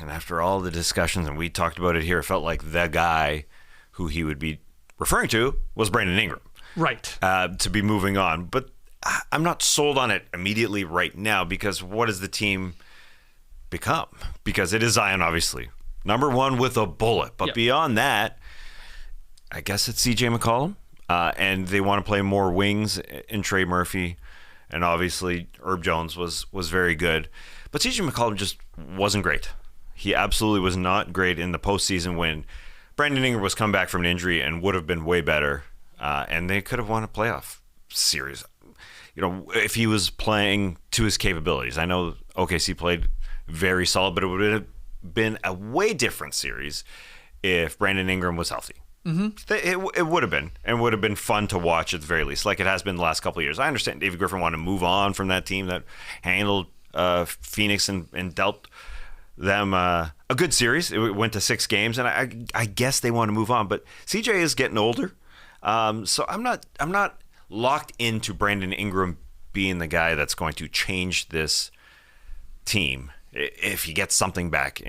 and after all the discussions, and we talked about it here, it felt like the guy who he would be referring to was Brandon Ingram. Right. To be moving on. But I'm not sold on it immediately right now, because what does the team become? Because it is Zion, obviously. Number one with a bullet. But beyond that, I guess it's CJ McCollum. and they want to play more wings in Trey Murphy, and obviously Herb Jones was very good. But CJ McCollum just wasn't great. He absolutely was not great in the postseason when Brandon Ingram was come back from an injury and would have been way better, and they could have won a playoff series. If he was playing to his capabilities. I know OKC played very solid, but it would have been a way different series if Brandon Ingram was healthy. It would have been, and would have been fun to watch at the very least, like it has been the last couple of years. I understand David Griffin wanted to move on from that team that handled Phoenix and dealt them a good series. It went to 6 games, and I guess they want to move on. But CJ is getting older, so I'm not locked into Brandon Ingram being the guy that's going to change this team if he gets something back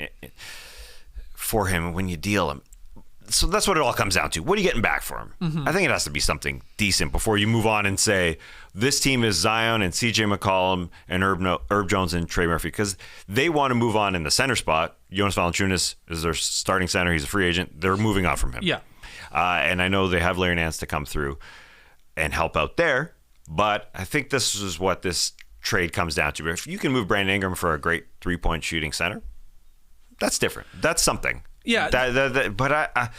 for him when you deal him. So that's what it all comes down to. What are you getting back for him? I think it has to be something decent before you move on and say, this team is Zion and CJ McCollum and Herb Jones and Trey Murphy, because they want to move on in the center spot. Jonas Valanciunas is their starting center. He's a free agent. They're moving on from him. Yeah. And I know they have Larry Nance to come through and help out there, but I think this is what this trade comes down to. If you can move Brandon Ingram for a great 3-point shooting center, that's different. That's something. Yeah. But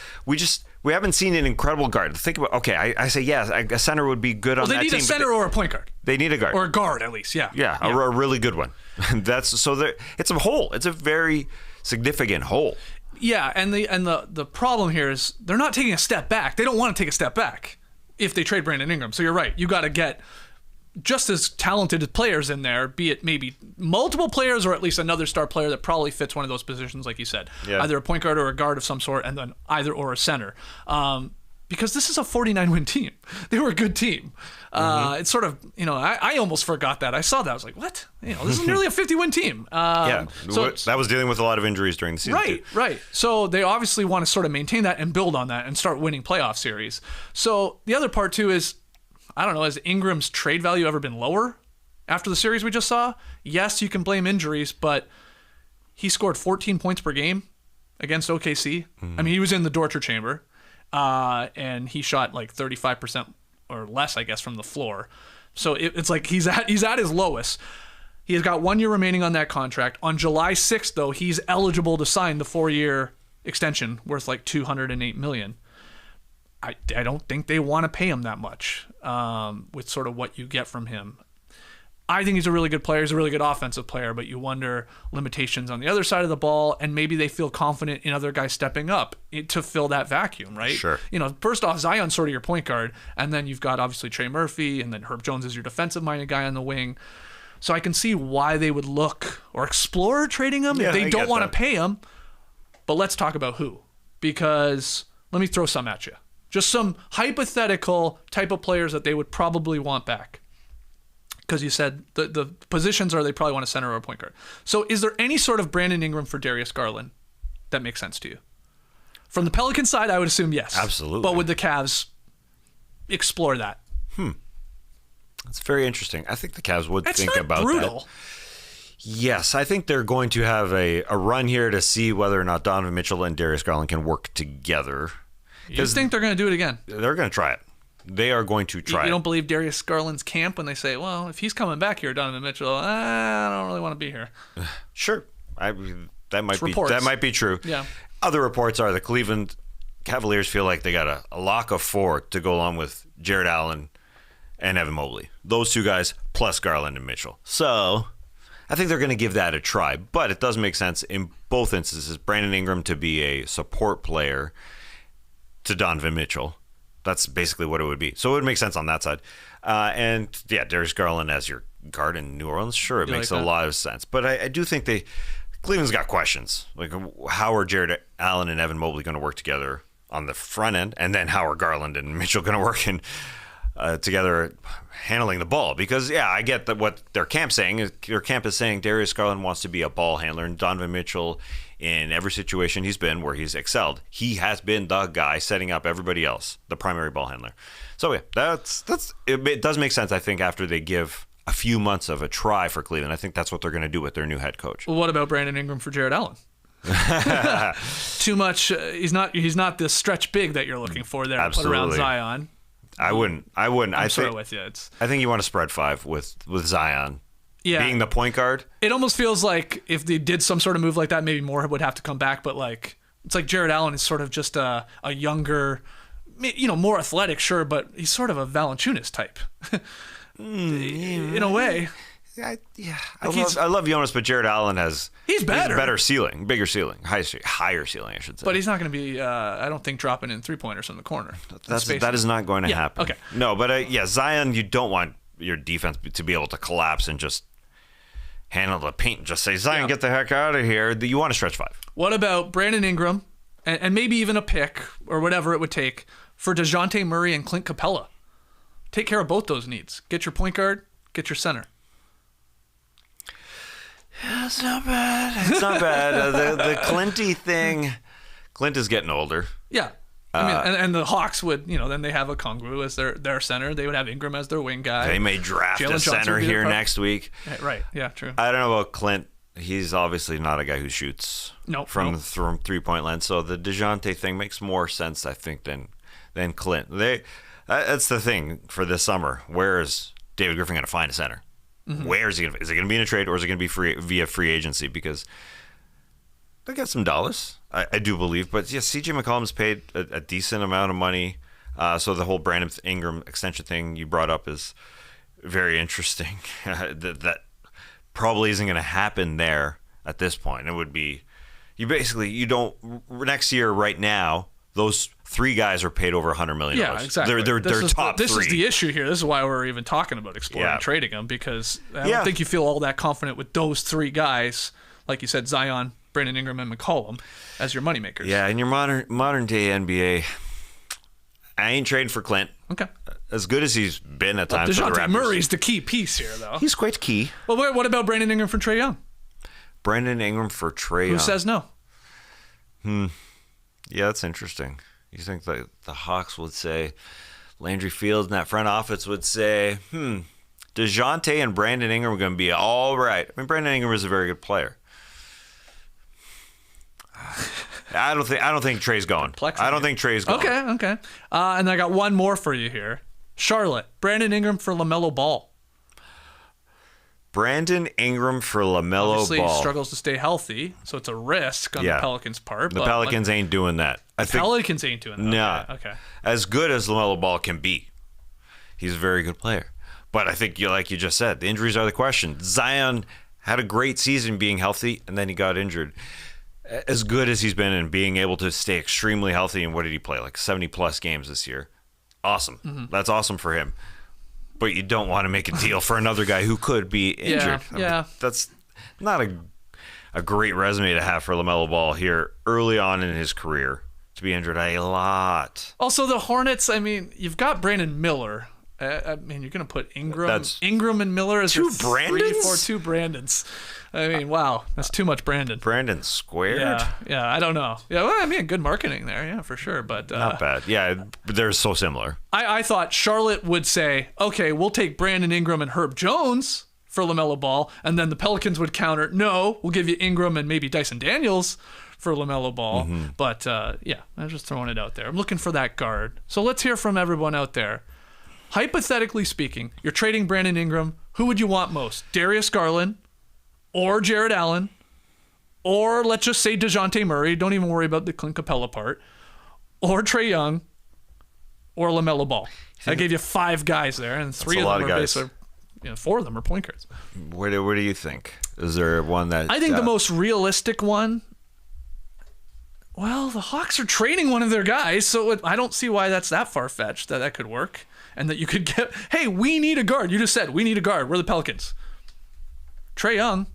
we haven't seen an incredible guard. Think about, okay, I say yes, a center would be good on that team. They need a center or a point guard. They need a guard. Or a guard, at least, yeah. Yeah, a really good one. It's a hole. It's a very significant hole. Yeah, and the problem here is they're not taking a step back. They don't want to take a step back if they trade Brandon Ingram. So you're right. You got to get just as talented players in there, be it maybe multiple players or at least another star player that probably fits one of those positions, like you said. Yeah. Either a point guard or a guard of some sort, and then either or a center. Because this is a 49-win team. They were a good team. It's sort of, I almost forgot that. I saw that. I was like, what? This is nearly a 50-win team. So that was dealing with a lot of injuries during the season. Right. So they obviously want to sort of maintain that and build on that and start winning playoff series. So the other part, too, is, I don't know, has Ingram's trade value ever been lower after the series we just saw? Yes, you can blame injuries, but he scored 14 points per game against OKC. I mean, he was in the torture chamber. And he shot like 35% or less, I guess, from the floor. So it's like he's at his lowest. He has got 1 year remaining on that contract. On July 6th, though, he's eligible to sign the 4-year extension worth like $208 million. I don't think they want to pay him that much with sort of what you get from him. I think he's a really good player. He's a really good offensive player, but you wonder limitations on the other side of the ball, and maybe they feel confident in other guys stepping up to fill that vacuum, right? Sure. First off, Zion's sort of your point guard, and then you've got obviously Trey Murphy, and then Herb Jones is your defensive-minded guy on the wing. So I can see why they would look or explore trading him if they don't want to pay him. But let's talk about who, because let me throw some at you. Just some hypothetical type of players that they would probably want back. Because you said the positions are they probably want a center or a point guard. So is there any sort of Brandon Ingram for Darius Garland that makes sense to you? From the Pelican side, I would assume yes. Absolutely. But would the Cavs explore that? That's very interesting. I think the Cavs would think about brutal. That. Yes, I think they're going to have a run here to see whether or not Donovan Mitchell and Darius Garland can work together. You think they're going to do it again? They're going to try it. They are going to try. You don't believe Darius Garland's camp when they say, well, if he's coming back here, Donovan Mitchell, I don't really want to be here. Sure. That might be true. Yeah. Other reports are the Cleveland Cavaliers feel like they got a lock of 4 to go along with Jared Allen and Evan Mobley. Those two guys plus Garland and Mitchell. So I think they're going to give that a try. But it does make sense in both instances. Brandon Ingram to be a support player to Donovan Mitchell. That's basically what it would be. So it would make sense on that side. And yeah, Darius Garland as your guard in New Orleans, sure, it makes a lot of sense. But I do think Cleveland's got questions. Like, how are Jared Allen and Evan Mobley going to work together on the front end? And then how are Garland and Mitchell going to work together handling the ball? Because, yeah, I get that what their camp's saying. Their camp is saying Darius Garland wants to be a ball handler, and Donovan Mitchell, in every situation he's been where he's excelled, he has been the guy setting up everybody else, the primary ball handler. So yeah, it does make sense. I think after they give a few months of a try for Cleveland, I think that's what they're going to do with their new head coach. Well, what about Brandon Ingram for Jared Allen? Too much. He's not the stretch big that you're looking for there. Absolutely. Put around Zion. I wouldn't. I'm sort of with you. I think you want to spread 5 with Zion. Yeah. Being the point guard. It almost feels like if they did some sort of move like that, maybe more would have to come back. But like, it's like Jared Allen is sort of just a younger, more athletic, sure, but he's sort of a Valanciunas type in a way. I love Jonas, but Jared Allen he's a better ceiling, bigger ceiling, higher ceiling, I should say. But he's not going to be, I don't think, dropping in 3-pointers in the corner. That is not going to happen. Okay. No, but Zion, you don't want your defense to be able to collapse and just handle the paint and just say, Zion, get the heck out of here. You want to stretch 5. What about Brandon Ingram and maybe even a pick or whatever it would take for DeJounte Murray and Clint Capella? Take care of both those needs. Get your point guard, get your center. Yeah, it's not bad. It's not bad. The Clinty thing, Clint is getting older. Yeah. I mean, and the Hawks would, then they have a Okongwu as their center. They would have Ingram as their wing guy. They may draft a center here next week. Right. Yeah, true. I don't know about Clint. He's obviously not a guy who shoots from 3-point line. So the DeJounte thing makes more sense, I think, than Clint. That's the thing for this summer. Where is David Griffin going to find a center? Mm-hmm. Where is he going to? Is it going to be in a trade or is it going to be via free agency? Because they got some dollars, I do believe. But yes, CJ McCollum's paid a decent amount of money. So the whole Brandon Ingram extension thing you brought up is very interesting. that probably isn't going to happen there at this point. It would be you don't next year right now. Those 3 guys are paid over $100 million. Yeah, exactly. They're top 3. This is the issue here. This is why we're even talking about exploring trading them, because I don't think you feel all that confident with those 3 guys, like you said, Zion, Brandon Ingram, and McCollum, as your moneymakers. Yeah, in your modern day NBA, I ain't trading for Clint. Okay. As good as he's been at times for the Raptors. Murray's the key piece here, though. He's quite key. Well, what about Brandon Ingram for Trae Young? Brandon Ingram for Trae Young. Who says no? Yeah, that's interesting. You think that the Hawks would say, Landry Fields and that front office would say, DeJounte and Brandon Ingram are going to be all right. I mean, Brandon Ingram is a very good player. I don't think Trae's going. I don't think Trae's going. Okay. And I got one more for you here. Charlotte, Brandon Ingram for LaMelo Ball. Brandon Ingram for LaMelo Obviously, Ball. He struggles to stay healthy, so it's a risk on the Pelicans' part. The Pelicans ain't doing that. Pelicans ain't doing that. No. Okay. As good as LaMelo Ball can be, he's a very good player. But I think, like you just said, the injuries are the question. Zion had a great season being healthy, and then he got injured. As good as he's been in being able to stay extremely healthy, and what did he play? Like 70-plus games this year. Awesome. Mm-hmm. That's awesome for him. But you don't want to make a deal for another guy who could be injured. Yeah. That's not a great resume to have for LaMelo Ball here early on in his career, to be injured a lot. Also, the Hornets, I mean, you've got Brandon Miller. I mean, you're going to put Ingram and Miller as 2 Brandons? 2 Brandons. I mean, wow, that's too much Brandon. Brandon squared? Yeah, I don't know. Yeah, well, I mean, good marketing there, yeah, for sure. But not bad. Yeah, they're so similar. I thought Charlotte would say, okay, we'll take Brandon Ingram and Herb Jones for LaMelo Ball, and then the Pelicans would counter, no, we'll give you Ingram and maybe Dyson Daniels for LaMelo Ball. Mm-hmm. But yeah, I'm just throwing it out there. I'm looking for that guard. So let's hear from everyone out there. Hypothetically speaking, you're trading Brandon Ingram. Who would you want most? Darius Garland or Jared Allen? Or let's just say DeJounte Murray. Don't even worry about the Clint Capella part. Or Trae Young or LaMelo Ball. I gave you 5 guys there, and 3 of them are basically, 4 of them are point guards. Where do you think? Is there one that... I think the most realistic one... Well, the Hawks are trading one of their guys, so I don't see why that's that far-fetched that could work. And that you could get, hey, we need a guard. You just said, we need a guard. We're the Pelicans. Trae Young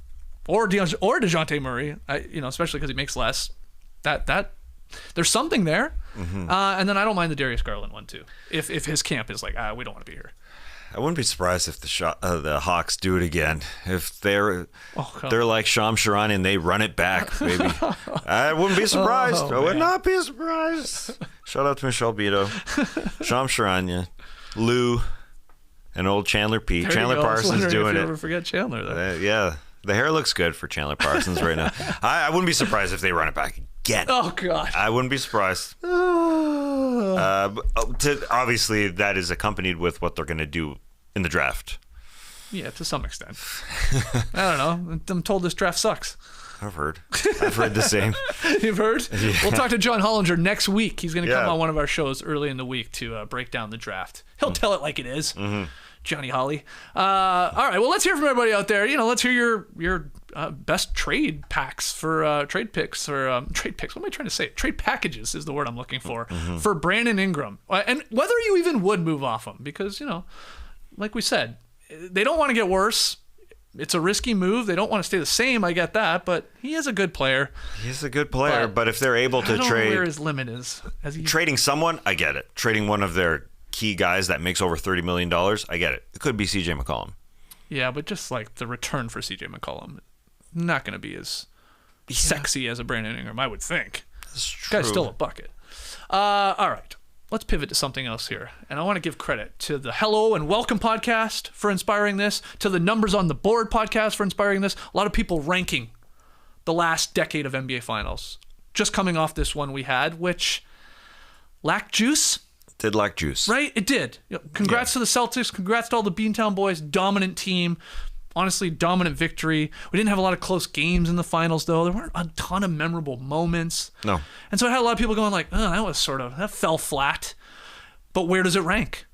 or DeJounte Murray, especially because he makes less. That there's something there. Mm-hmm. And then I don't mind the Darius Garland one, too. If his camp is like, we don't want to be here. I wouldn't be surprised if the Hawks do it again. If they're like Shams Charania and they run it back, maybe. I wouldn't be surprised. I would not be surprised. Shout out to Michelle Beto, Shams Charania, Lou, and old Chandler Pete. Chandler Parsons doing it. Never forget Chandler, though. Yeah, the hair looks good for Chandler Parsons right now. I wouldn't be surprised if they run it back again. Oh, God. I wouldn't be surprised. Obviously, that is accompanied with what they're going to do in the draft. Yeah, to some extent. I don't know. I'm told this draft sucks. I've heard the same. You've heard? Yeah. We'll talk to John Hollinger next week. He's going to come on one of our shows early in the week to break down the draft. He'll tell it like it is. Johnny Holly. All right. Well, let's hear from everybody out there. Let's hear your best trade packs for trade picks or trade picks. What am I trying to say? Trade packages is the word I'm looking for for Brandon Ingram, and whether you even would move off him because like we said, they don't want to get worse. It's a risky move. They don't want to stay the same. I get that, but he is a good player. He's a good player, but if they're able to I don't trade, know where his limit is. Trading someone, I get it. Trading one of their key guys that makes over $30 million, I get it. It could be CJ McCollum. Yeah, but just like the return for CJ McCollum, not going to be as sexy as a Brandon Ingram, I would think. That's true. Guy's still a bucket. All right. Let's pivot to something else here. And I want to give credit to the Hello and Welcome podcast for inspiring this, to the Numbers on the Board podcast for inspiring this. A lot of people ranking the last decade of NBA Finals. Just coming off this one we had, which lacked juice. Did lack juice. Right? It did. Congrats to the Celtics. Congrats to all the Beantown boys. Dominant team. Honestly, dominant victory. We didn't have a lot of close games in the finals, though. There weren't a ton of memorable moments. No. And so I had a lot of people going like, oh, that fell flat. But where does it rank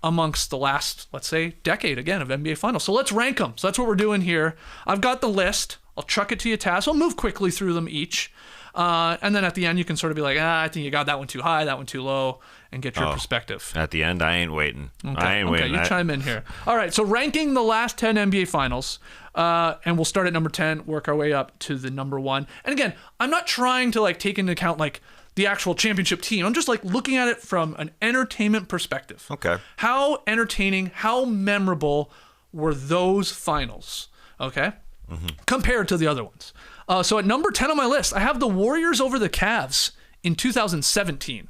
amongst the last, let's say, decade, again, of NBA Finals? So let's rank them. So that's what we're doing here. I've got the list. I'll chuck it to you, Taz. I'll move quickly through them each. And then at the end, you can sort of be like, I think you got that one too high, that one too low, and get your perspective. At the end, I ain't waiting. Okay. I ain't waiting. You chime in here. All right, so ranking the last 10 NBA Finals, and we'll start at number 10, work our way up to the number 1. And again, I'm not trying to take into account the actual championship team. I'm just looking at it from an entertainment perspective. Okay. How entertaining, how memorable were those finals? Okay. Compared to the other ones. So at number 10 on my list, I have the Warriors over the Cavs in 2017.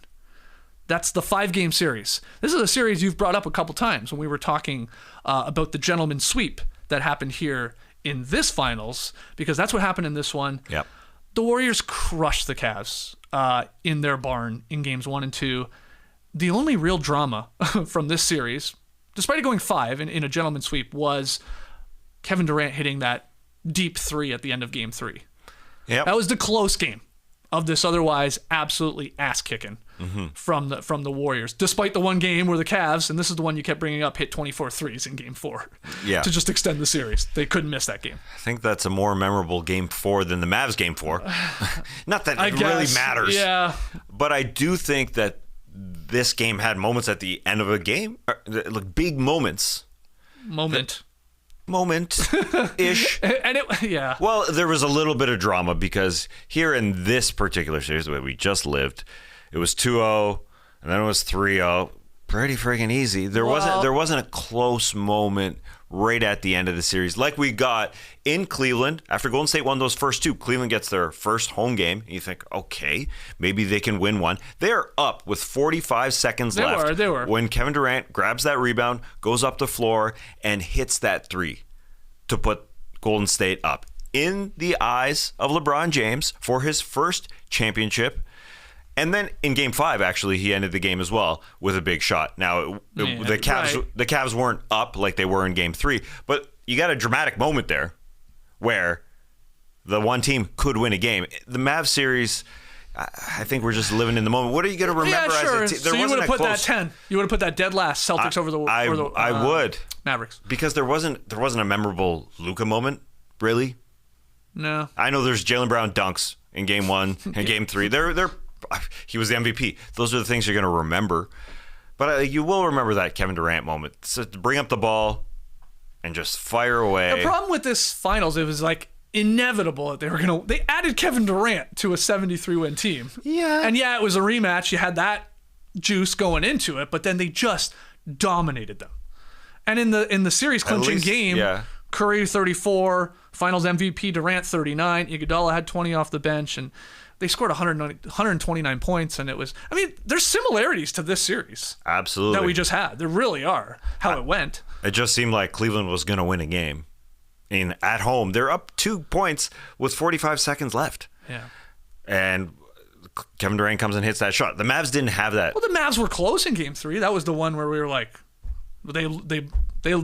That's the 5-game series. This is a series you've brought up a couple times when we were talking about the gentleman's sweep that happened here in this finals, because that's what happened in this one. Yep. The Warriors crushed the Cavs in their barn in games 1 and 2. The only real drama from this series, despite it going 5 in a gentleman's sweep, was Kevin Durant hitting that deep 3 at the end of game 3. Yep. That was the close game of this otherwise absolutely ass-kicking from the Warriors, despite the one game where the Cavs, and this is the one you kept bringing up, hit 24 threes in game 4 to just extend the series. They couldn't miss that game. I think that's a more memorable game 4 than the Mavs game 4. Not that it really matters. Yeah. But I do think that this game had moments at the end of a game, big moments. Moment-ish. And Well, there was a little bit of drama because here in this particular series that we just lived, it was 2-0 and then it was 3-0. Pretty freaking easy. There wasn't a close moment right at the end of the series like we got in Cleveland after Golden State won those first 2. Cleveland gets their first home game and you think, okay, maybe they can win one. They're up with 45 seconds left. They were. When Kevin Durant grabs that rebound, goes up the floor and hits that 3 to put Golden State up in the eyes of LeBron James for his first championship. And then in game 5, actually, he ended the game as well with a big shot. Now, the Cavs weren't up like they were in game 3, but you got a dramatic moment there where the one team could win a game. The Mavs series, I think we're just living in the moment. What are you going to remember as a team? So you would have put that 10. You would have put that dead last Celtics over the I would. Mavericks. Because there wasn't a memorable Luka moment, really. No. I know there's Jaylen Brown dunks in game 1 and game 3. He was the MVP. Those are the things you're going to remember. But you will remember that Kevin Durant moment. So to bring up the ball and just fire away. The problem with this finals, it was inevitable that they added Kevin Durant to a 73-win team. Yeah. And it was a rematch. You had that juice going into it, but then they just dominated them. And in the series clinching game, Curry 34, Finals MVP Durant 39, Iguodala had 20 off the bench, and they scored 129 points, and it was, there's similarities to this series. Absolutely. That we just had. There really are, how it went. It just seemed like Cleveland was going to win a game. At home, they're up 2 points with 45 seconds left. Yeah. And Kevin Durant comes and hits that shot. The Mavs didn't have that. Well, the Mavs were close in Game 3. That was the one where we were like, they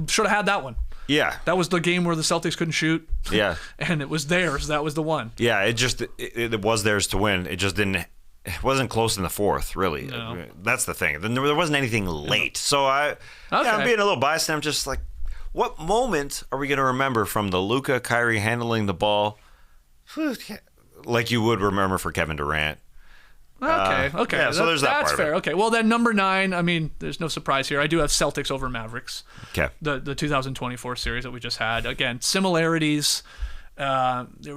should have had that one. Yeah. That was the game where the Celtics couldn't shoot. Yeah. And it was theirs. That was the one. Yeah, it was theirs to win. It just didn't. It wasn't close in the fourth, really. No. That's the thing. There wasn't anything late. So I'm being a little biased. And I'm just like, what moment are we going to remember from the Luka Kyrie handling the ball like you would remember for Kevin Durant? Okay. Yeah, so there's that part. That's fair. Okay. Well, then number 9. I mean, there's no surprise here. I do have Celtics over Mavericks. Okay. The 2024 series that we just had. Again, similarities. It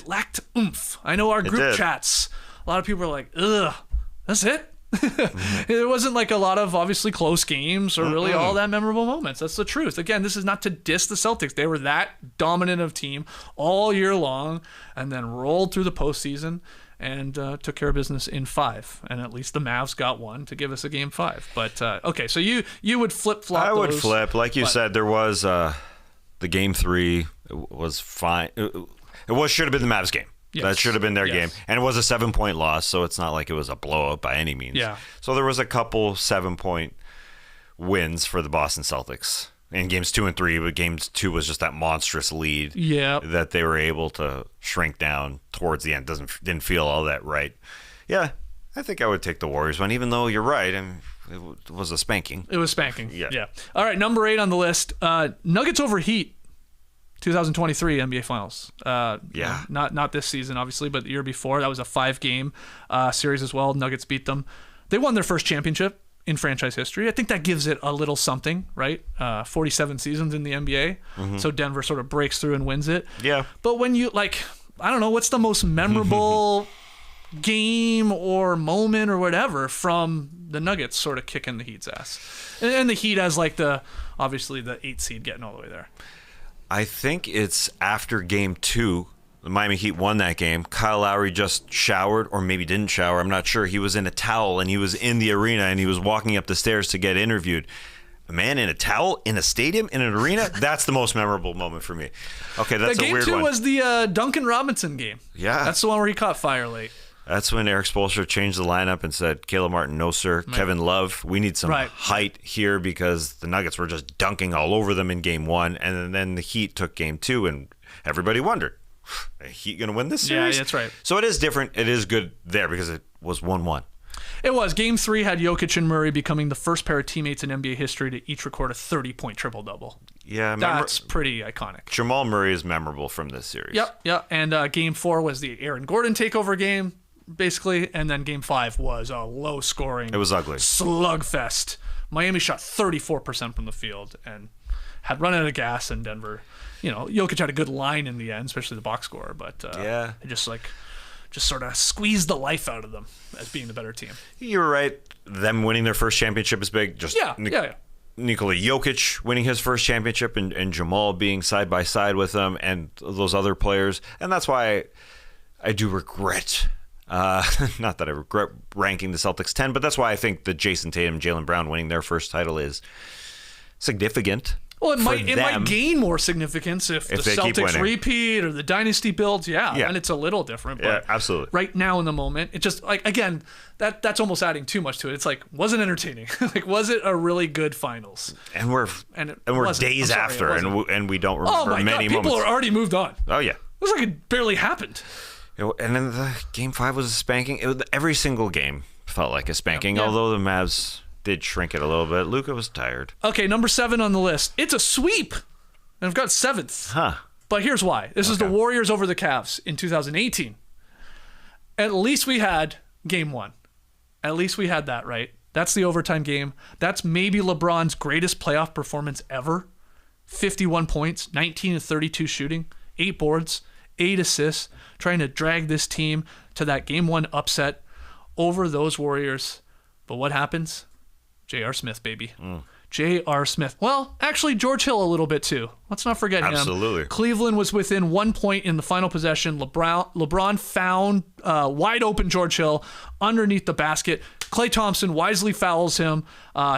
lacked oomph. I know our group chats, a lot of people are like, ugh, that's it? There wasn't like a lot of obviously close games or really all that memorable moments. That's the truth. Again, this is not to diss the Celtics. They were that dominant of team all year long and then rolled through the postseason and took care of business in 5. And at least the Mavs got one to give us a Game 5. But, okay, so you would flip-flop I would those, flip. Like you said, there was the Game 3 was fine. It should have been the Mavs game. Yes. That should have been their game. And it was a 7-point loss, so it's not like it was a blowout by any means. Yeah. So there was a couple 7-point wins for the Boston Celtics in games 2 and 3, but games 2 was just that monstrous lead that they were able to shrink down towards the end. Didn't feel all that right. Yeah, I think I would take the Warriors one, even though you're right. And it was a spanking. It was spanking. Yeah. All right, number 8 on the list. Nuggets over Heat. 2023 NBA Finals. Not this season, obviously, but the year before. That was a 5-game series as well. Nuggets beat them. They won their first championship in franchise history. I think that gives it a little something, right? 47 seasons in the NBA. So Denver sort of breaks through and wins it. Yeah. But when you, I don't know, what's the most memorable game or moment or whatever from the Nuggets sort of kicking the Heat's ass? And the Heat as obviously the 8th seed getting all the way there. I think it's after Game 2. The Miami Heat won that game. Kyle Lowry just showered, or maybe didn't shower. I'm not sure. He was in a towel, and he was in the arena, and he was walking up the stairs to get interviewed. A man in a towel in a stadium, in an arena? That's the most memorable moment for me. Okay, that's a weird one. Game 2 was the Duncan Robinson game. Yeah. That's the one where he caught fire late. That's when Eric Spoelstra changed the lineup and said, Caleb Martin, no, sir. Right. Kevin Love, we need some height here because the Nuggets were just dunking all over them in Game 1. And then the Heat took Game 2, and everybody wondered, are Heat going to win this series? Yeah, that's right. So it is different. It is good there because it was 1-1. It was. Game 3 had Jokic and Murray becoming the first pair of teammates in NBA history to each record a 30-point triple-double. Yeah, that's pretty iconic. Jamal Murray is memorable from this series. Yep. And Game 4 was the Aaron Gordon takeover game, basically, and then Game 5 was a low-scoring. It was ugly. Slugfest. Miami shot 34% from the field and had run out of gas, and Denver, Jokic had a good line in the end, especially the box score, but it just sort of squeezed the life out of them as being the better team. You were right. Them winning their first championship is big. Nikola Jokic winning his first championship and Jamal being side by side with them and those other players, and that's why I do regret. Not that I regret ranking the Celtics 10, but that's why I think the Jason Tatum, Jaylen Brown winning their first title is significant. Well, it might gain more significance if the Celtics repeat or the dynasty builds. And it's a little different. But absolutely. Right now in the moment, it just again that's almost adding too much to it. It's was it entertaining? Was it a really good finals? And we're days after, and we don't remember many moments. People are already moved on. Oh yeah, it was like it barely happened. And then the Game 5 was a spanking. Every single game felt like a spanking, although the Mavs did shrink it a little bit. Luka was tired. Okay, number 7 on the list. It's a sweep. And I've got 7th. Huh. But here's why. This is the Warriors over the Cavs in 2018. At least we had Game 1. At least we had that, right? That's the overtime game. That's maybe LeBron's greatest playoff performance ever. 51 points, 19 of 32 shooting, 8 boards, 8 assists, trying to drag this team to that Game 1 upset over those Warriors. But what happens? J.R. Smith, baby. J.R. Smith. Well, actually, George Hill a little bit too. Let's not forget him. Absolutely. Cleveland was within 1 point in the final possession. LeBron found wide open George Hill underneath the basket. Klay Thompson wisely fouls him.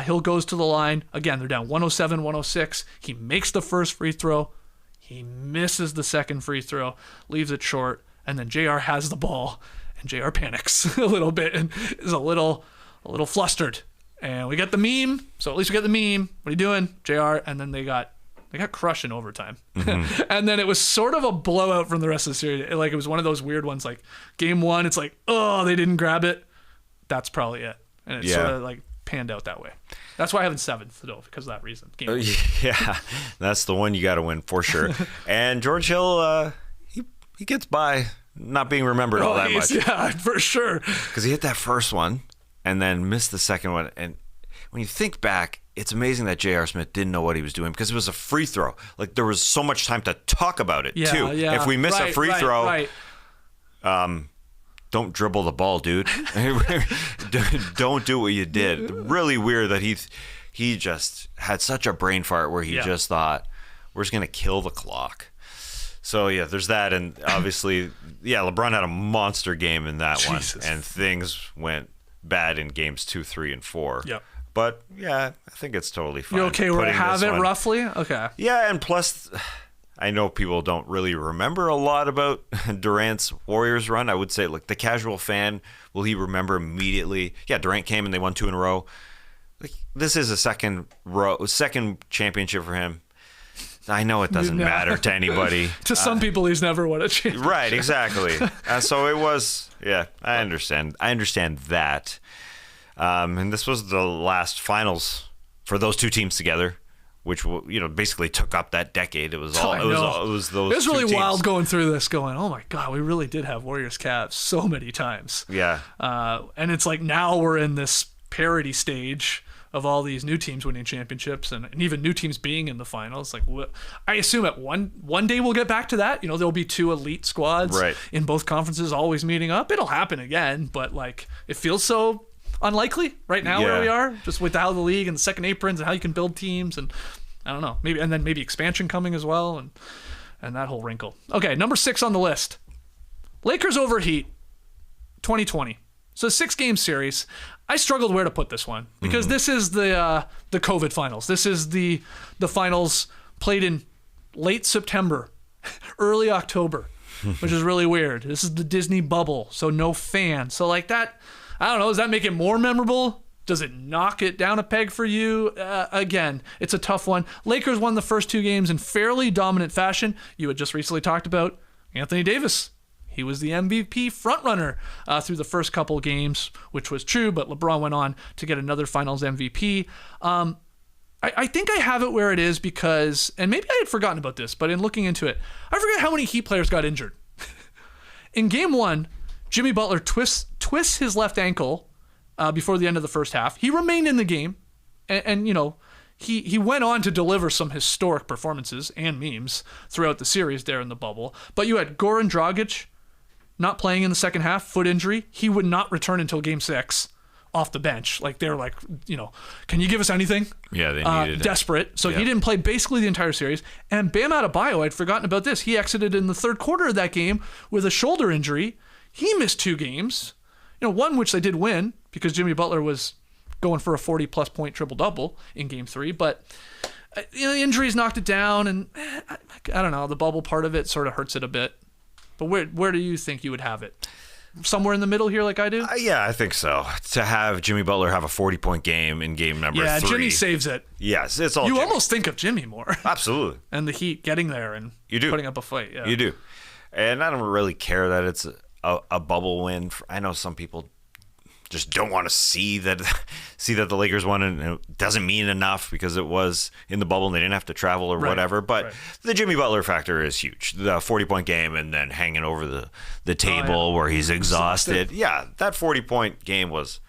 Hill goes to the line. Again, they're down 107-106. He makes the first free throw. He misses the second free throw, leaves it short, and then JR has the ball, And JR panics a little bit and is a little flustered. And we got the meme. So at least we got the meme. What are you doing, JR? And then they got crushed in overtime. Mm-hmm. And then it was sort of a blowout from the rest of the series. Like, it was one of those weird ones. Like, game one, it's like, oh, they didn't grab it. That's probably it. And it sort of like panned out that way. That's why I have in 7th, though, because of that reason. Yeah, that's the one you got to win for sure. And George Hill, he gets by not being remembered all that much. Yeah, for sure. Because he hit that first one and then missed the second one. And when you think back, it's amazing that J.R. Smith didn't know what he was doing because it was a free throw. Like, there was so much time to talk about it, too. Yeah. If we miss a free throw, don't dribble the ball, dude. Don't do what you did. Really weird that he just had such a brain fart where he just thought, we're just going to kill the clock. So, yeah, there's that. And obviously, LeBron had a monster game in that one. And things went bad in games 2, 3, and 4. Yep. But, yeah, I think it's totally fine. You okay where I have it roughly? Okay. Yeah, and plus, I know people don't really remember a lot about Durant's Warriors run. I would say, like, the casual fan, will he remember immediately? Yeah, Durant came and they won 2 in a row. Like, this is a second championship for him. I know it doesn't matter to anybody. To some people, he's never won a championship. Right, exactly. So it was, I understand. I understand that. And this was the last finals for those two teams together, which basically took up that decade. It was all. It was those. It was really two teams. wild going through this, going, oh my god, we really did have Warriors Cavs so many times. Yeah. And it's like now we're in this parity stage of all these new teams winning championships and even new teams being in the finals. Like, I assume at one day we'll get back to that. There'll be 2 elite squads in both conferences always meeting up. It'll happen again, but like it feels so unlikely right now where we are, just with how the league and the second aprons and how you can build teams, and I don't know, maybe expansion coming as well, and that whole wrinkle. Okay, number 6 on the list, Lakers over Heat 2020. So 6-game series. I struggled where to put this one because this is the COVID finals. This is the finals played in late September, early October, which is really weird. This is the Disney bubble, so no fans. So like that, I don't know, does that make it more memorable? Does it knock it down a peg for you? Again, it's a tough one. Lakers won the first 2 games in fairly dominant fashion. You had just recently talked about Anthony Davis. He was the MVP frontrunner through the first couple of games, which was true, but LeBron went on to get another Finals MVP. I think I have it where it is because, and maybe I had forgotten about this, but in looking into it, I forget how many Heat players got injured. In game 1, Jimmy Butler twists his left ankle before the end of the first half. He remained in the game, and he went on to deliver some historic performances and memes throughout the series there in the bubble. But you had Goran Dragic not playing in the second half, foot injury. He would not return until game 6 off the bench. Like, they were like, can you give us anything? Yeah, they needed desperate. So he didn't play basically the entire series. And Bam Adebayo, I'd forgotten about this. He exited in the third quarter of that game with a shoulder injury. He missed 2 games. One which they did win because Jimmy Butler was going for a 40-plus point triple-double in game 3. But the injuries knocked it down, and I don't know, the bubble part of it sort of hurts it a bit. But where do you think you would have it? Somewhere in the middle here like I do? Yeah, I think so. To have Jimmy Butler have a 40-point game in game number 3. Yeah, Jimmy saves it. Yes, it's all You Jimmy. almost think of Jimmy more. Absolutely. And the Heat getting there and putting up a fight. Yeah. You do. And I don't really care that it's a bubble win. I know some people just don't want to see that the Lakers won, and it doesn't mean enough because it was in the bubble and they didn't have to travel or whatever. But the Jimmy Butler factor is huge. The 40-point game and then hanging over the table where he's exhausted. Yeah, that 40-point game was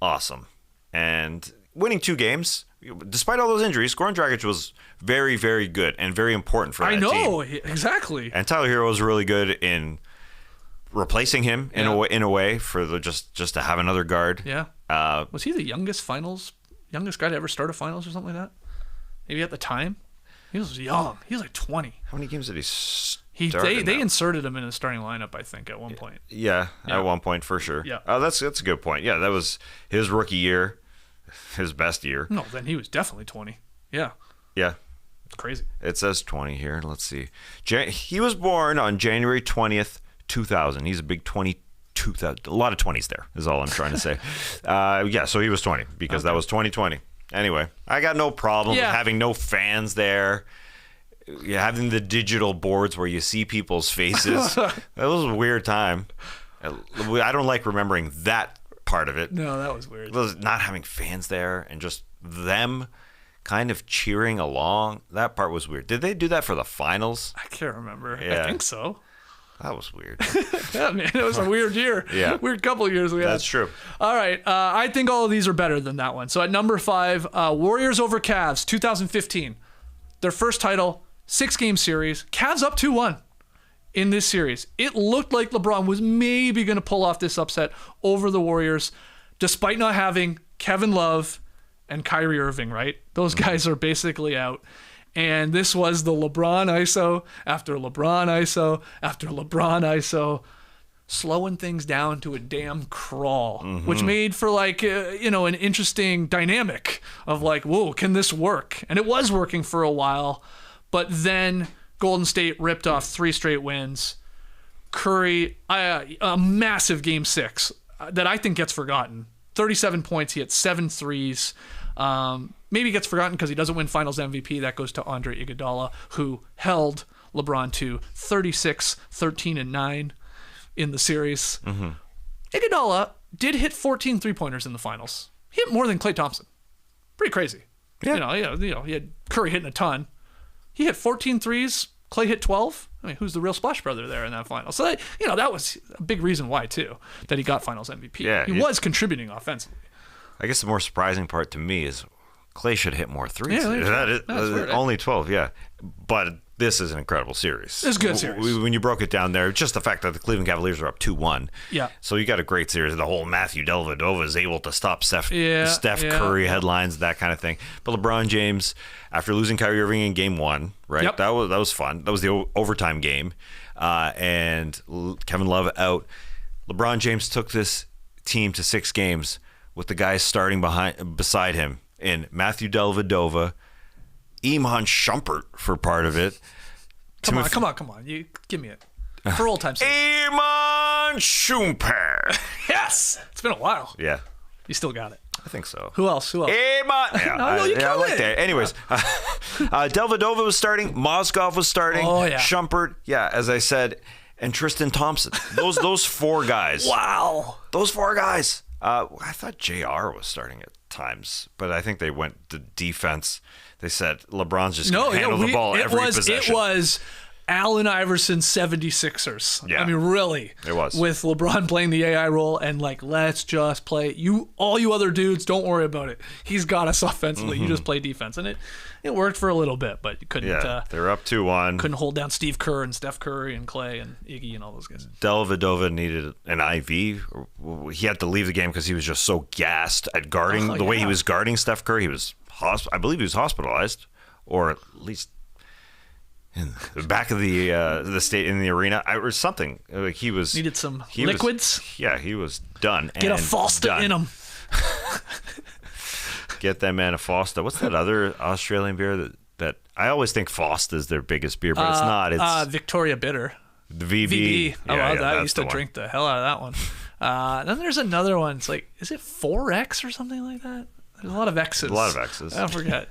awesome. And winning 2 games, despite all those injuries, Goran Dragic was very, very good and very important for that team. I know, exactly. And Tyler Hero was really good in replacing him in a way for just to have another guard. Yeah. Was he the youngest guy to ever start a finals or something like that? Maybe at the time. He was young. He was like 20. How many games did he start? They inserted him in the starting lineup, I think, at one point. Yeah, at one point for sure. Yeah. Oh, that's a good point. Yeah, that was his rookie year, his best year. No, then he was definitely 20. Yeah. Yeah. It's crazy. It says 20 here. Let's see. He was born on January 20th, 2000. He's a big 22 a lot of 20s there is all I'm trying to say. So he was 20 because that was 2020. Anyway, I got no problem with having no fans there. Having the digital boards where you see people's faces. That was a weird time. I don't like remembering that part of it. No, that was weird. Not having fans there and just them kind of cheering along. That part was weird. Did they do that for the finals? I can't remember. Yeah. I think so. That was weird. Yeah, man, it was a weird year. Yeah. Weird couple of years we had. That's true. All right. I think all of these are better than that one. So at number 5, Warriors over Cavs, 2015. Their first title, 6-game series. Cavs up 2-1 in this series. It looked like LeBron was maybe going to pull off this upset over the Warriors, despite not having Kevin Love and Kyrie Irving, right? Those guys are basically out. And this was the LeBron ISO after LeBron ISO after LeBron ISO, slowing things down to a damn crawl, which made for like, an interesting dynamic of like, whoa, can this work? And it was working for a while, but then Golden State ripped off 3 straight wins. Curry, a massive game 6 that I think gets forgotten. 37 points, he had 7 threes. Maybe gets forgotten because he doesn't win Finals MVP. That goes to Andre Iguodala, who held LeBron to 36, 13, and 9 in the series. Iguodala did hit 14 three-pointers in the finals. He hit more than Klay Thompson. Pretty crazy. Yeah. He had Curry hitting a ton. He hit 14 threes. Klay hit 12. I mean, who's the real splash brother there in that final? So, that was a big reason why, too, that he got Finals MVP. Yeah, he was contributing offensively. I guess the more surprising part to me is Klay should hit more threes. Yeah, only 12, yeah. But this is an incredible series. It's a good series. When you broke it down there, just the fact that the Cleveland Cavaliers are up 2-1. Yeah. So you got a great series. The whole Matthew Dellavedova is able to stop Steph Curry headlines, that kind of thing. But LeBron James, after losing Kyrie Irving in game 1, right? Yep. That was fun. That was the overtime game. And Kevin Love out. LeBron James took this team to 6 games with the guys starting beside him in Matthew Dellavedova, Iman Shumpert for part of it. Come on. You give me it. For old time's sake. Iman Shumpert. Yes! It's been a while. Yeah. You still got it. I think so. Who else? Iman. Yeah, No, you I like it. that. Anyways, Dellavedova was starting. Mozgov was starting. Oh, yeah. Shumpert, as I said, and Tristan Thompson. Those 4 guys. Wow. Those 4 guys. I thought JR was starting at times, but I think they went to defense. They said LeBron's just going to handle the ball every possession. It was Allen Iverson 76ers. Yeah. I mean, really. It was. With LeBron playing the AI role and like, let's just play. All you other dudes, don't worry about it. He's got us offensively. You just play defense. And it worked for a little bit, but you couldn't. Yeah, they're up 2-1. Couldn't hold down Steve Kerr and Steph Curry and Klay and Iggy and all those guys. Dellavedova needed an IV. He had to leave the game because he was just so gassed at guarding. The way he was guarding Steph Curry, I believe he was hospitalized, or at least in the back of the state in the arena, or something. Like he was needed some liquids. He was done. Get a Foster in him. Get that man a Foster. What's that other Australian beer that I always think Foster is their biggest beer, but it's not. It's Victoria Bitter. The VB. VB. I love that. I used to one. drink the hell out of that one. Then there's another one. It's like, is it 4X or something like that? There's a lot of X's. I forget.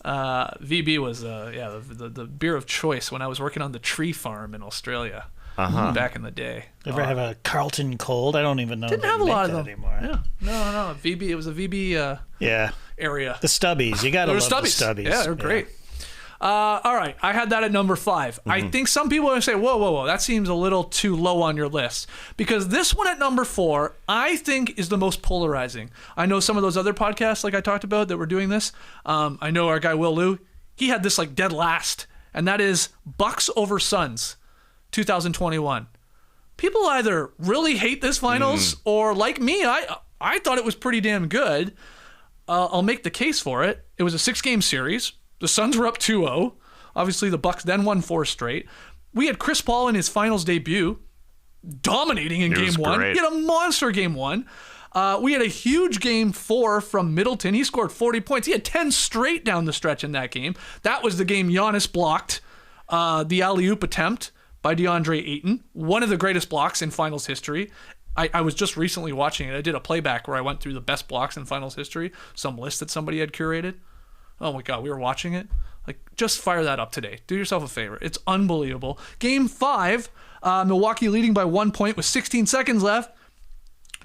VB was the beer of choice when I was working on the tree farm in Australia back in the day. Ever have a Carlton Cold? I don't even know. Didn't if have a lot of them anymore. Yeah. No. VB. It was a VB area. The Stubbies. You got to love the Stubbies. Yeah, they're great. All right, I had that at number 5. I think some people are going to say, whoa, that seems a little too low on your list. Because this one at number 4, I think is the most polarizing. I know some of those other podcasts, like I talked about, that were doing this. I know our guy Will Liu, he had this like dead last, and that is Bucks over Suns, 2021. People either really hate this finals, or like me, I thought it was pretty damn good. I'll make the case for it. It was a 6-game series. The Suns were up 2-0. Obviously, the Bucks then won 4 straight. We had Chris Paul in his finals debut, dominating in game 1. Great. He had a monster game 1. We had a huge game 4 from Middleton. He scored 40 points. He had 10 straight down the stretch in that game. That was the game Giannis blocked the alley-oop attempt by DeAndre Ayton, one of the greatest blocks in finals history. I was just recently watching it. I did a playback where I went through the best blocks in finals history, some list that somebody had curated. Oh my God, we were watching it. Like, just fire that up today. Do yourself a favor. It's unbelievable. Game 5, Milwaukee leading by 1 point with 16 seconds left.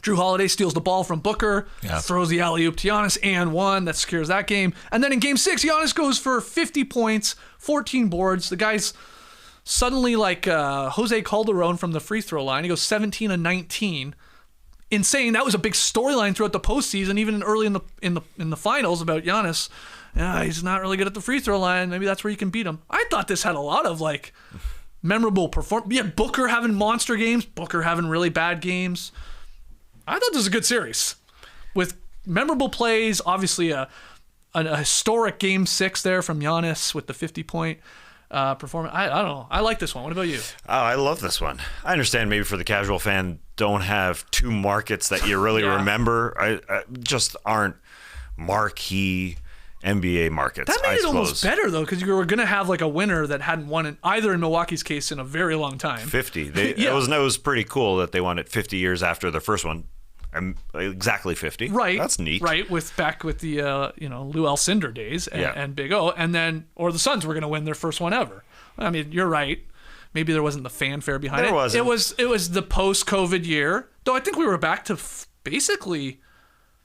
Drew Holiday steals the ball from Booker, throws the alley-oop to Giannis, and 1. That secures that game. And then in Game 6, Giannis goes for 50 points, 14 boards. The guy's suddenly like Jose Calderon from the free throw line. He goes 17 and 19. Insane. That was a big storyline throughout the postseason, even early in the finals about Giannis. Yeah, he's not really good at the free throw line. Maybe that's where you can beat him. I thought this had a lot of like memorable performance. Yeah, Booker having monster games, Booker having really bad games. I thought this was a good series with memorable plays. Obviously, a historic Game 6 there from Giannis with the 50-point performance. I don't know. I like this one. What about you? Oh, I love this one. I understand maybe for the casual fan, don't have two markets that you really remember. I just aren't marquee NBA markets. That made it almost better, though, because you were going to have like a winner that hadn't won it, either in Milwaukee's case, in a very long time. 50. It was pretty cool that they won it 50 years after the first one. Exactly 50. Right. That's neat. Right. Back with the Lou Alcindor days and Big O, and then the Suns were going to win their first one ever. I mean, you're right. Maybe there wasn't the fanfare behind it. There wasn't. It was the post-COVID year, though. I think we were back to basically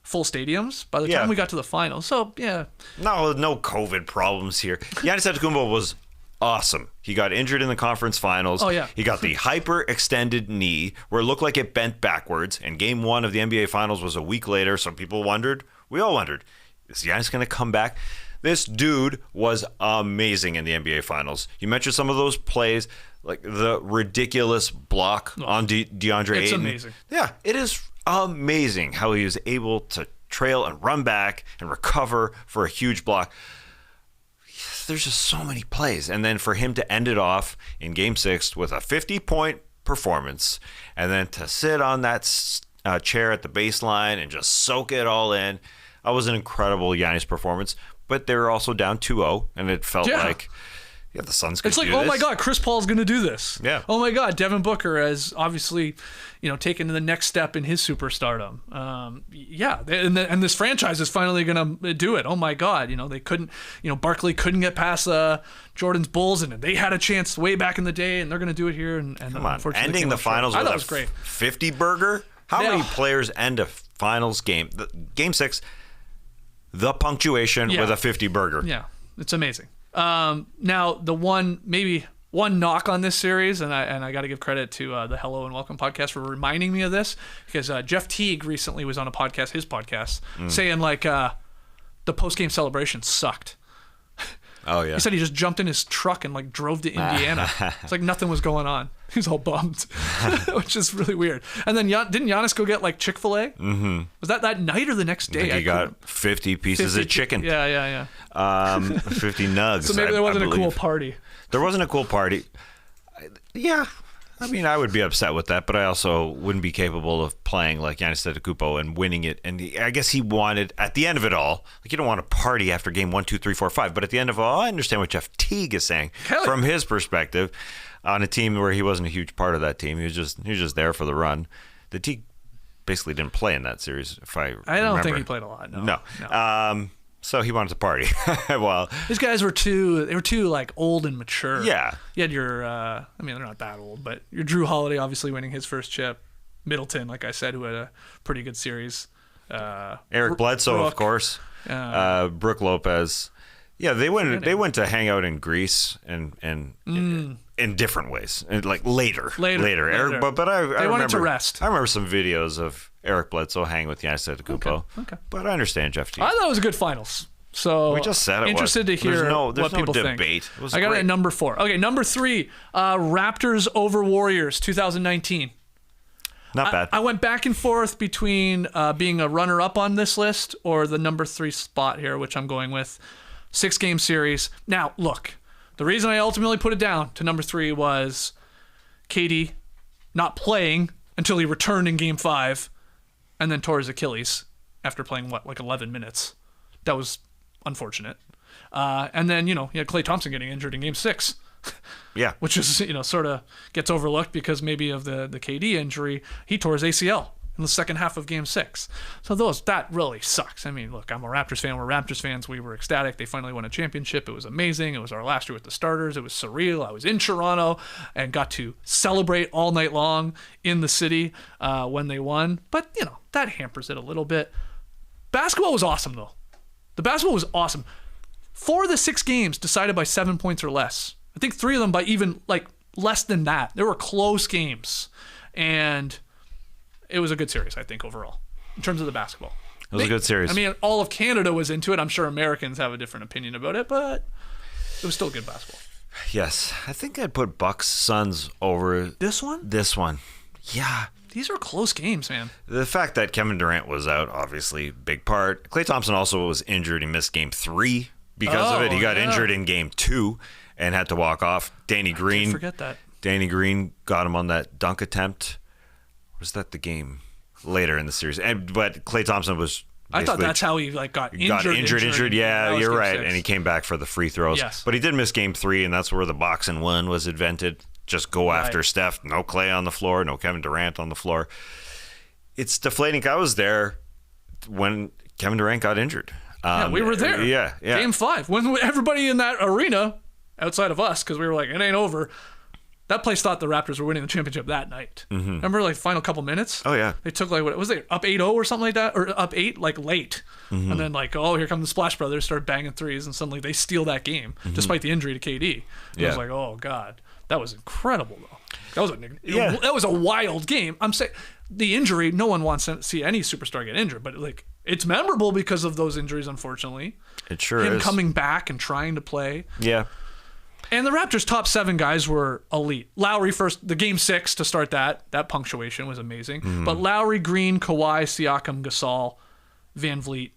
full stadiums by the time we got to the finals. So yeah. No COVID problems here. Giannis Antetokounmpo was awesome. He got injured in the conference finals. Oh, yeah. He got the hyper-extended knee where it looked like it bent backwards, and Game 1 of the NBA Finals was a week later. Some people wondered. We all wondered, is Giannis going to come back? This dude was amazing in the NBA Finals. You mentioned some of those plays, like the ridiculous block on DeAndre Ayton. It's amazing. Yeah, it is amazing how he was able to trail and run back and recover for a huge block. There's just so many plays. And then for him to end it off in Game 6 with a 50-point performance and then to sit on that chair at the baseline and just soak it all in, that was an incredible Giannis performance. But they were also down 2-0, and it felt like the Suns could do this. It's like, oh my God, Chris Paul's going to do this. Yeah. Oh my God, Devin Booker has obviously, taken the next step in his superstardom. And this franchise is finally going to do it. Oh my God, they couldn't, Barkley couldn't get past Jordan's Bulls, and they had a chance way back in the day, and they're going to do it here. And come on, ending the finals with a 50-burger? How many players end a finals game? Game 6, the punctuation with a 50-burger. Yeah, it's amazing. Now, the one knock on this series, and I got to give credit to the Hello and Welcome podcast for reminding me of this, because Jeff Teague recently was on a podcast, his podcast, saying like the post-game celebration sucked. Oh yeah. He said he just jumped in his truck and like drove to Indiana. It's like nothing was going on. He was all bummed, which is really weird. And then didn't Giannis go get like Chick-fil-A? Mm-hmm. Was that night or the next day? He got 50 pieces of chicken. Yeah. 50 nugs. So maybe there wasn't a cool party. There wasn't a cool party. Yeah. I mean, I would be upset with that, but I also wouldn't be capable of playing like Giannis Antetokounmpo and winning it. And I guess he wanted, at the end of it all, like you don't want to party after game 1, 2, 3, 4, 5. But at the end of it all, I understand what Jeff Teague is saying from his perspective on a team where he wasn't a huge part of that team. He was just there for the run. The Teague basically didn't play in that series, if I remember. I don't think he played a lot. No. So he wanted to party. Well, these guys were too like old and mature. Yeah. You had your, they're not that old, but your Drew Holiday obviously winning his first chip. Middleton, like I said, who had a pretty good series. Eric Bledsoe, Brooke, of course. Brooke Lopez. Yeah, they went to hang out in Greece and in different ways, and like later. Eric, but I wanted to rest. I remember some videos of Eric Bledsoe hanging with Giannis Antetokounmpo. Okay. But I understand Jeff Teague. I thought it was a good finals. So we just said it interested was. to hear there's what people debate. think. It was I got great. it at number 4. Okay, number 3, Raptors over Warriors 2019. Not bad. I went back and forth between being a runner-up on this list or the number 3 spot here, which I'm going with. 6-game series. Now, look, the reason I ultimately put it down to number 3 was KD not playing until he returned in Game 5 and then tore his Achilles after playing, 11 minutes. That was unfortunate. And then, you had Klay Thompson getting injured in Game 6. Yeah. Which is, sort of gets overlooked because maybe of the KD injury. He tore his ACL in the second half of Game 6. So that really sucks. I mean, look, I'm a Raptors fan. We're Raptors fans. We were ecstatic. They finally won a championship. It was amazing. It was our last year with the starters. It was surreal. I was in Toronto and got to celebrate all night long in the city when they won. But, that hampers it a little bit. Basketball was awesome, though. The basketball was awesome. 4 of the 6 games decided by 7 points or less. I think 3 of them by even less than that. There were close games, and it was a good series, I think, overall, in terms of the basketball. It was a good series. I mean, all of Canada was into it. I'm sure Americans have a different opinion about it, but it was still good basketball. Yes. I think I'd put Bucks Suns over this one. Yeah. These are close games, man. The fact that Kevin Durant was out, obviously, big part. Klay Thompson also was injured. He missed Game 3 because of it. He got injured in Game 2 and had to walk off. Danny Green. I forget that. Danny Green got him on that dunk attempt. Was that the game later in the series? But Klay Thompson was. I thought that's how he got injured. Yeah, you're right. And he came back for the free throws. Yes. But he did miss Game 3, and that's where the box and one was invented. Just go after Steph. No Klay on the floor. No Kevin Durant on the floor. It's deflating. I was there when Kevin Durant got injured. We were there. Yeah. Game 5. When everybody in that arena, outside of us, because we were like, it ain't over. That place thought the Raptors were winning the championship that night. Mm-hmm. Remember, final couple minutes? Oh, yeah. They took, what was it, up 8-0 or something like that? Or up 8, late. Mm-hmm. And then, here come the Splash Brothers, start banging threes, and suddenly they steal that game, despite the injury to KD. It was like, oh, God. That was incredible, though. That was a wild game. I'm saying the injury, no one wants to see any superstar get injured, but, it's memorable because of those injuries, unfortunately. It sure is. Him coming back and trying to play. Yeah. And the Raptors' top 7 guys were elite. Lowry first, the Game 6 to start that punctuation was amazing. Mm-hmm. But Lowry, Green, Kawhi, Siakam, Gasol, Van Vliet,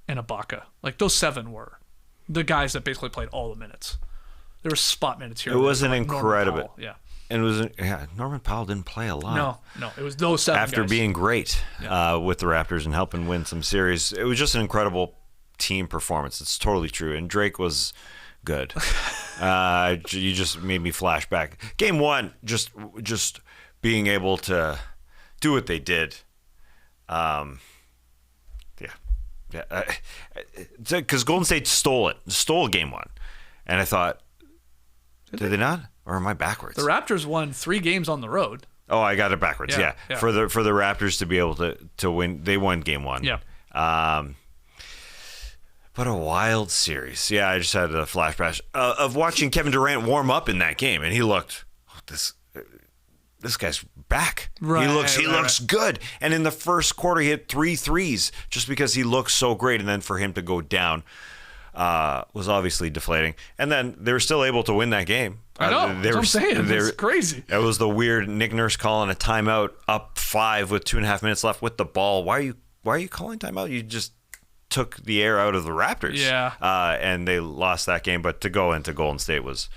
and Ibaka. Those 7 were the guys that basically played all the minutes. There were spot minutes here. It was an incredible. Yeah. And it was Norman Powell didn't play a lot. No. It was those 7 After guys. being great with the Raptors and helping win some series. It was just an incredible team performance. It's totally true. And Drake was good. You just made me flash back. Game 1, just being able to do what they did. Because Golden State stole Game 1. And I thought, did they not? Or am I backwards? The Raptors won 3 games on the road. Oh, I got it backwards. Yeah. For the Raptors to be able to win, they won Game 1. Yeah. But a wild series. Yeah, I just had a flashback of watching Kevin Durant warm up in that game, and he looked, this guy's back. Right, he looks good. And in the first quarter, he hit 3 threes just because he looked so great. And then for him to go down was obviously deflating. And then they were still able to win that game. I know. That's what I'm saying. It's crazy. It was the weird Nick Nurse calling a timeout up 5 with 2.5 minutes left with the ball. Why are you calling timeout? You just took the air out of the Raptors. Yeah. And they lost that game. But to go into Golden State was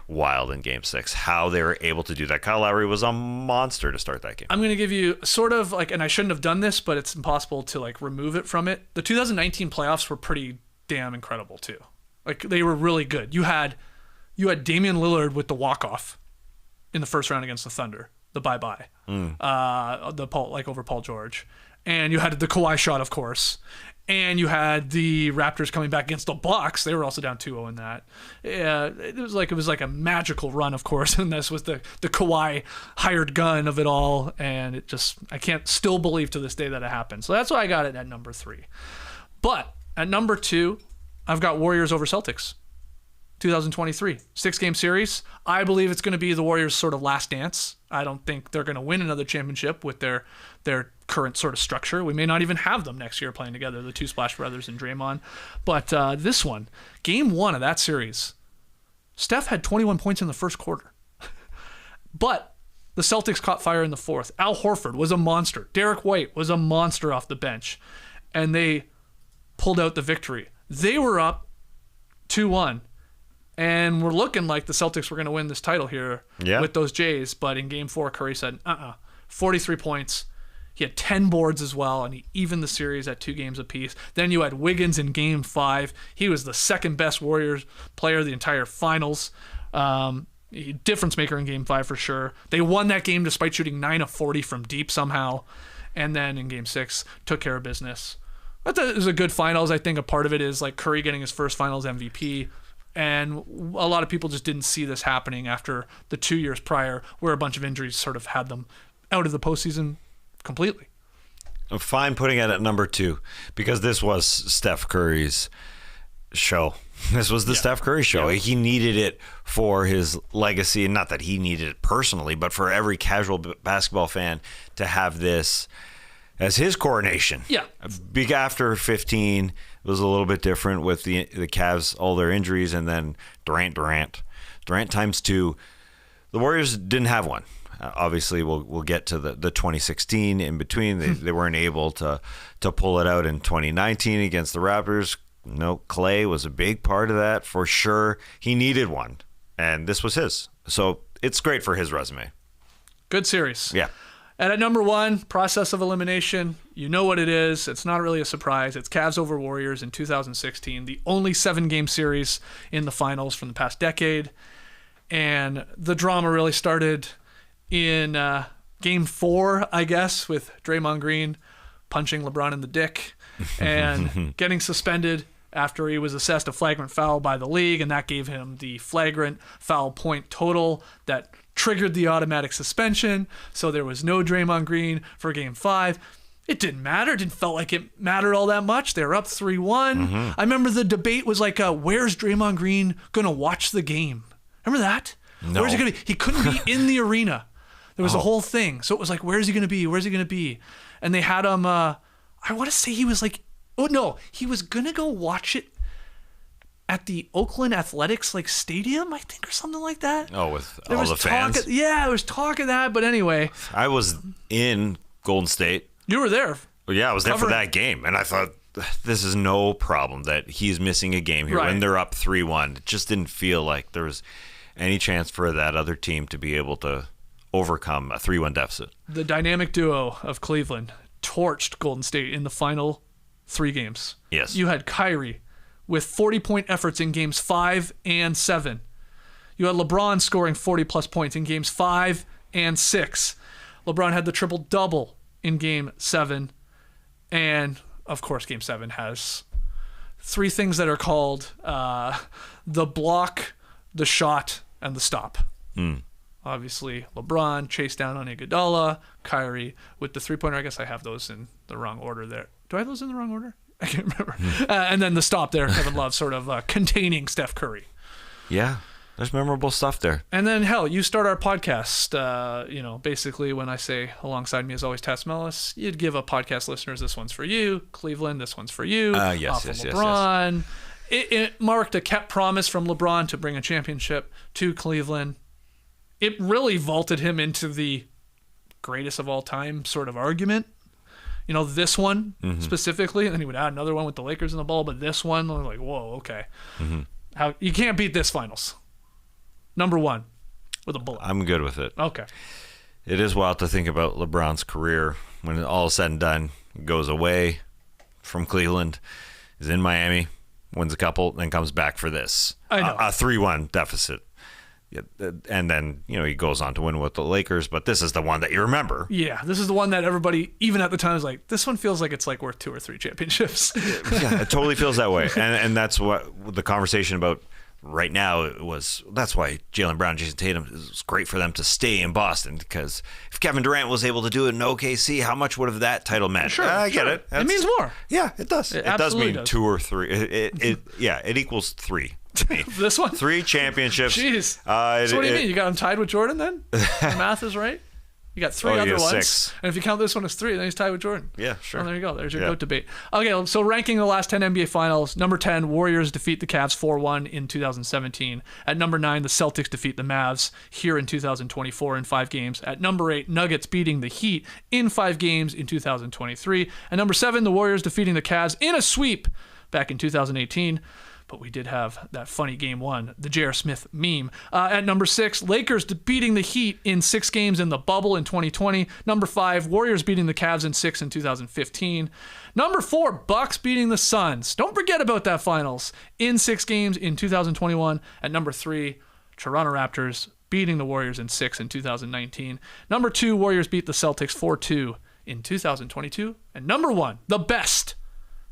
wild in Game 6. How they were able to do that. Kyle Lowry was a monster to start that game. I'm going to give you sort of and I shouldn't have done this, but it's impossible to remove it from it. The 2019 playoffs were pretty damn incredible too. They were really good. You had Damian Lillard with the walk-off in the first round against the Thunder, the bye-bye, the Paul, over Paul George. And you had the Kawhi shot, of course. And you had the Raptors coming back against the Bucks. They were also down 2-0 in that. It was like a magical run, of course. And this was the Kawhi hired gun of it all. And I can't still believe to this day that it happened. So that's why I got it at number 3. But at number 2, I've got Warriors over Celtics. 2023 6-game series. I believe it's going to be the Warriors' sort of last dance. I don't think they're going to win another championship with their current sort of structure. We may not even have them next year playing together, the 2 Splash Brothers and Draymond. But this one, Game 1 of that series, Steph had 21 points in the first quarter. But the Celtics caught fire in the 4th. Al Horford was a monster. Derek White was a monster off the bench. And they pulled out the victory. They were up 2-1. And we're looking like the Celtics were going to win this title here with those Jays. But in Game 4, Curry said, 43 points. He had 10 boards as well, and he evened the series at 2 games apiece. Then you had Wiggins in Game 5. He was the second best Warriors player the entire finals. Difference maker in Game 5 for sure. They won that game despite shooting 9 of 40 from deep somehow. And then in Game 6, took care of business. I thought it was a good finals. I think a part of it is like Curry getting his first finals MVP. And a lot of people just didn't see this happening after the 2 years prior where a bunch of injuries sort of had them out of the postseason completely. I'm fine putting it at number 2 because this was Steph Curry's show. This was the Steph Curry show. Yeah. He needed it for his legacy, and not that he needed it personally, but for every casual basketball fan to have this as his coronation. Yeah. After 15, it was a little bit different with the Cavs, all their injuries, and then Durant times 2. The Warriors didn't have one. Obviously, we'll get to the 2016 in between. They weren't able to pull it out in 2019 against the Raptors. No, Clay was a big part of that for sure. He needed one, and this was his. So it's great for his resume. Good series. Yeah. And at number 1, process of elimination. You know what it is. It's not really a surprise. It's Cavs over Warriors in 2016, the only 7-game series in the finals from the past decade. And the drama really started in Game 4, I guess, with Draymond Green punching LeBron in the dick and getting suspended after he was assessed a flagrant foul by the league, and that gave him the flagrant foul point total that triggered the automatic suspension. So there was no Draymond Green for Game 5. It didn't matter. It didn't feel like it mattered all that much. They were up 3-1. I remember the debate was like, where's Draymond Green going to watch the game? Remember that? No. Where's he going to be? He couldn't be in the arena. There was a whole thing. So it was like, where's he going to be? Where's he going to be? And they had him, I want to say he was like, oh no, he was going to go watch it at the Oakland Athletics stadium, I think, or something like that. Oh, with all the fans? There was talk of that, but anyway. I was in Golden State. You were there. Well, yeah, I was there for that game, and I thought, this is no problem that he's missing a game here when they're up 3-1. It just didn't feel like there was any chance for that other team to be able to overcome a 3-1 deficit. The dynamic duo of Cleveland torched Golden State in the final 3 games. Yes. You had Kyrie with 40-point efforts in games 5 and 7. You had LeBron scoring 40-plus points in games 5 and 6. LeBron had the triple-double in game 7. And, of course, game 7 has 3 things that are called the block, the shot, and the stop. Obviously, LeBron chased down on Iguodala, Kyrie with the 3-pointer. I guess I have those in the wrong order there. Do I have those in the wrong order? I can't remember. And then the stop there, Kevin Love sort of containing Steph Curry. Yeah, there's memorable stuff there. And then, hell, you start our podcast, basically when I say alongside me is always Tess Mellis, you'd give a podcast listeners, this one's for you. Cleveland, this one's for you. Yes. LeBron. It marked a kept promise from LeBron to bring a championship to Cleveland. It really vaulted him into the greatest of all time sort of argument. This one specifically, and then he would add another one with the Lakers in the ball, but this one, I'm like, whoa, okay. How you can't beat this finals. Number 1 with a bullet. I'm good with it. Okay. It is wild to think about LeBron's career when all is said and done. He goes away from Cleveland, is in Miami, wins a couple, then comes back for this. I know. A 3-1 deficit. And then, he goes on to win with the Lakers, but this is the one that you remember. Yeah, this is the one that everybody, even at the time, was like, this one feels like it's worth 2 or 3 championships. Yeah, it totally feels that way. And that's what the conversation about right now was. That's why Jaylen Brown and Jason Tatum, is great for them to stay in Boston, because if Kevin Durant was able to do it in OKC, how much would have that title meant? Sure, I get it. It means more. Yeah, it does. It does mean 2 or 3. It equals 3. This one? 3 championships. Jeez. So what do you mean? You got him tied with Jordan then? The math is right? You got 3 other ones. 6. And if you count this one as 3, then he's tied with Jordan. Yeah, sure. Oh, there you go. There's your GOAT debate. Okay, so ranking the last 10 NBA Finals. Number 10, Warriors defeat the Cavs 4-1 in 2017. At number 9, the Celtics defeat the Mavs here in 2024 in 5 games. At number 8, Nuggets beating the Heat in 5 games in 2023. At number 7, the Warriors defeating the Cavs in a sweep back in 2018. But we did have that funny game 1, the J.R. Smith meme. At number 6, Lakers beating the Heat in 6 games in the bubble in 2020. Number 5, Warriors beating the Cavs in 6 in 2015. Number 4, Bucks beating the Suns. Don't forget about that finals in 6 games in 2021. At number 3, Toronto Raptors beating the Warriors in 6 in 2019. Number 2, Warriors beat the Celtics 4-2 in 2022. And number 1, the best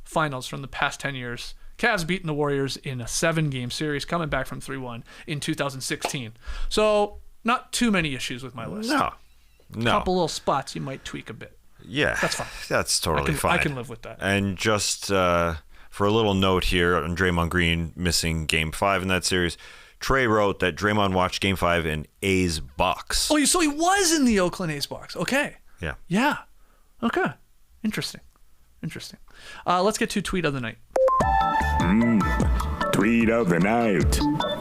finals from the past 10 years. Cavs beating the Warriors in a 7-game series, coming back from 3-1 in 2016. So not too many issues with my list. No. Couple little spots you might tweak a bit. Yeah. That's fine. That's totally fine. I can live with that. And just for a little note here on Draymond Green missing Game 5 in that series, Trey wrote that Draymond watched Game 5 in A's box. Oh, so he was in the Oakland A's box. Okay. Yeah. Yeah. Okay. Interesting. Let's get to tweet of the night. Tweet of the night.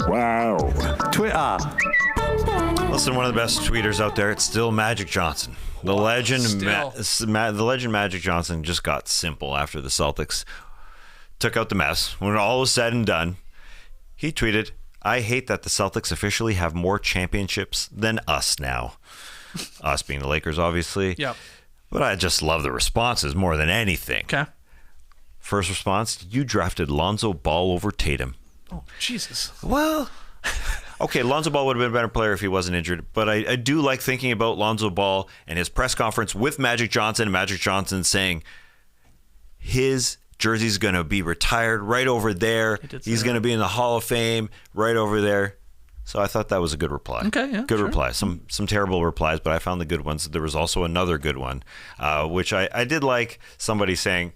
Wow. Twitter. Listen, one of the best tweeters out there, it's still Magic Johnson. The legend Magic Johnson just got simple after the Celtics took out the mess. When all was said and done, he tweeted, "I hate that the Celtics officially have more championships than us now." Us being the Lakers, obviously. Yeah. But I just love the responses more than anything. Okay. First response, you drafted Lonzo Ball over Tatum. Oh, Jesus. Well, okay, Lonzo Ball would have been a better player if he wasn't injured, but I do like thinking about Lonzo Ball and his press conference with Magic Johnson, and Magic Johnson saying his jersey's going to be retired right over there. He's going to be in the Hall of Fame right over there. So I thought that was a good reply. Okay, yeah, good sure. reply. Some terrible replies, but I found the good ones. There was also another good one, which I did like somebody saying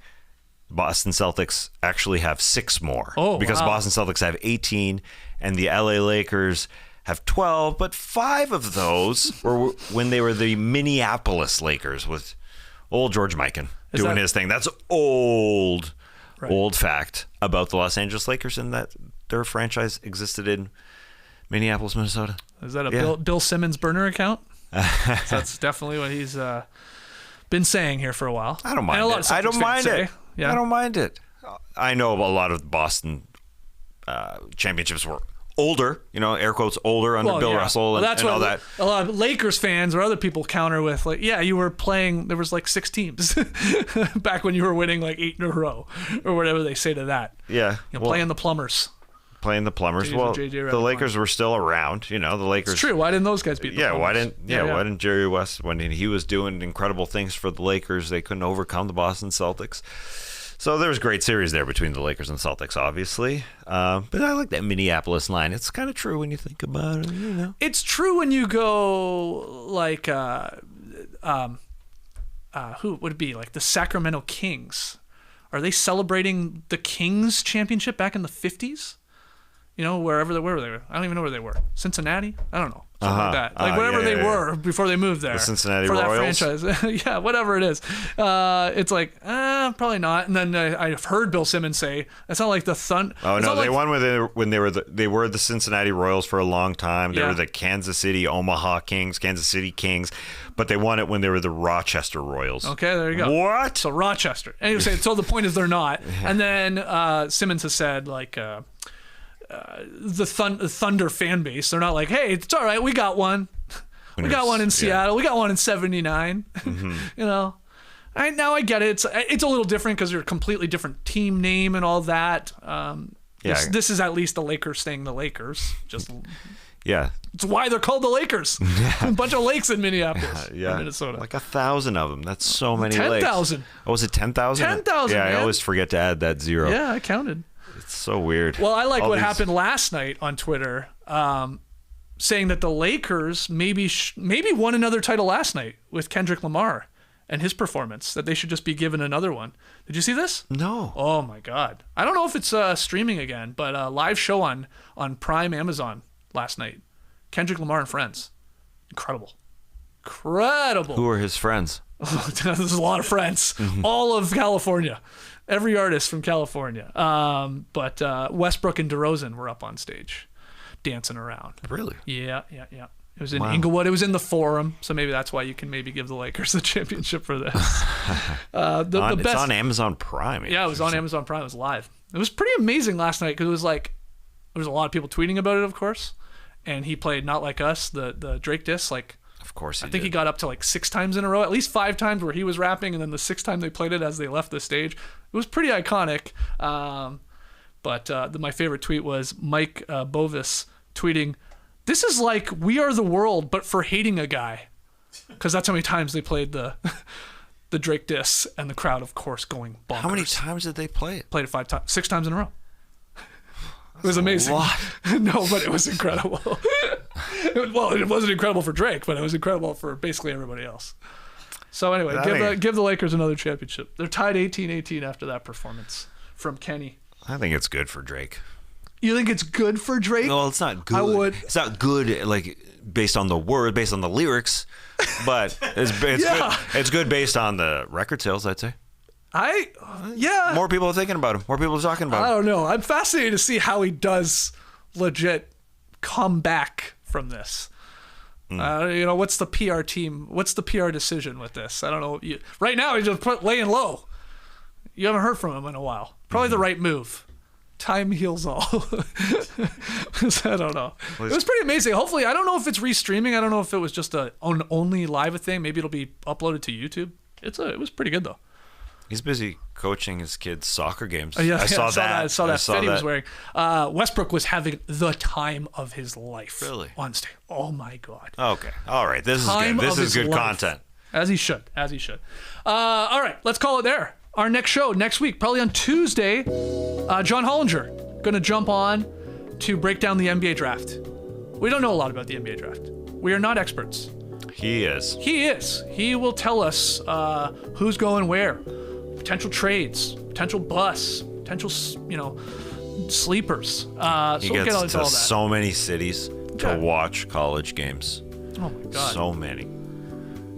Boston Celtics actually have 6 more. Oh, because wow. Boston Celtics have 18 and the LA Lakers have 12, but 5 of those were when they were the Minneapolis Lakers with old George Mikan doing his thing. That's old fact about the Los Angeles Lakers, and that their franchise existed in Minneapolis, Minnesota. Is that a Bill Simmons burner account? That's definitely what he's been saying here for a while. I don't mind it. I don't mind it. Yeah. I don't mind it. I know a lot of the Boston championships were older, air quotes older under Bill Russell and all that. A lot of Lakers fans or other people counter with you were playing, there was 6 teams back when you were winning 8 in a row or whatever they say to that. Yeah. Playing the plumbers. Well, the Lakers were still around, the Lakers. It's true. Why didn't those guys beat the plumbers? Why didn't Jerry West, when he was doing incredible things for the Lakers, they couldn't overcome the Boston Celtics? So there was a great series there between the Lakers and Celtics, obviously. But I like that Minneapolis line. It's kind of true when you think about it, It's true when you go who would it be? The Sacramento Kings. Are they celebrating the Kings championship back in the 50s? Wherever they were. I don't even know where they were. Cincinnati? I don't know. Something like that. Wherever they were before they moved there. The Cincinnati for Royals? that franchise. Yeah, whatever it is. It's probably not. And then I've heard Bill Simmons say, it's not like the Thunder. Oh, no, they won when they were the Cincinnati Royals for a long time. They were the Kansas City Kings, but they won it when they were the Rochester Royals. Okay, there you go. What? So Rochester. Anyway, so the point is they're not. And then Simmons has said, the Thunder fan base, they're not hey, it's all right, we got one. We got one in Seattle. We got one in 79. Mm-hmm. Now I get it. It's a little different because they're a completely different team name and all that. This is at least the Lakers staying the Lakers. It's why they're called the Lakers. A bunch of lakes in Minneapolis, Minnesota. 1,000 of them. That's so many 10,000. Oh, was it 10,000? 10,000. Yeah, man. I always forget to add that 0. Yeah, I counted. It's so weird. Well, I like what happened last night on Twitter, saying that the Lakers maybe won another title last night with Kendrick Lamar and his performance, that they should just be given another one. Did you see this? No. Oh, my God. I don't know if it's streaming again, but a live show on Prime Amazon last night. Kendrick Lamar and friends. Incredible. Who are his friends? There's a lot of friends. Mm-hmm. All of California. Every artist from California. But Westbrook and DeRozan were up on stage dancing around. Really? Yeah. It was in Inglewood. It was in the Forum, so maybe that's why you can maybe give the Lakers the championship for this. It's on Amazon Prime. Yeah, it was on Amazon Prime. It was live. It was pretty amazing last night because it was there was a lot of people tweeting about it, of course, and he played Not Like Us, the Drake diss, Of course, I think he got up to 6 times in a row, at least 5 times where he was rapping, and then the 6th time they played it as they left the stage. It was pretty iconic. But my favorite tweet was Mike Bovis tweeting, This is like We Are the World, but for hating a guy. Because that's how many times they played the Drake diss, and the crowd, of course, going bonkers. How many times did they play it? Played it 6 times in a row. It was amazing. No, but it was incredible. Well, it wasn't incredible for Drake, but it was incredible for basically everybody else. So anyway, give the Lakers another championship. They're tied 18-18 after that performance from Kenny. I think it's good for Drake. You think it's good for Drake? No, it's not good. I would. It's not good, like, based on the word, based on the lyrics, but it's good. It's good based on the record sales, I'd say. More people are thinking about him. More people are talking about him. I don't know. I'm fascinated to see how he does legit come back from this. What's the PR team? What's the PR decision with this? I don't know. Right now, he's just laying low. You haven't heard from him in a while. Probably the right move. Time heals all. I don't know. It was pretty amazing. Hopefully, I don't know if it's restreaming. I don't know if it was just an only live thing. Maybe it'll be uploaded to YouTube. It was pretty good though. He's busy coaching his kids' soccer games. I saw that fit he was wearing. Westbrook was having the time of his life. Really? On stage. Oh my God. Okay. All right. This is good. This is good content. As he should. All right. Let's call it there. Our next show next week, probably on Tuesday, John Hollinger going to jump on to break down the NBA draft. We don't know a lot about the NBA draft. We are not experts. He is. He will tell us who's going where, potential trades, potential busts, potential, sleepers. He we'll gets get into to all that. so many cities to watch college games. Oh my God. So many.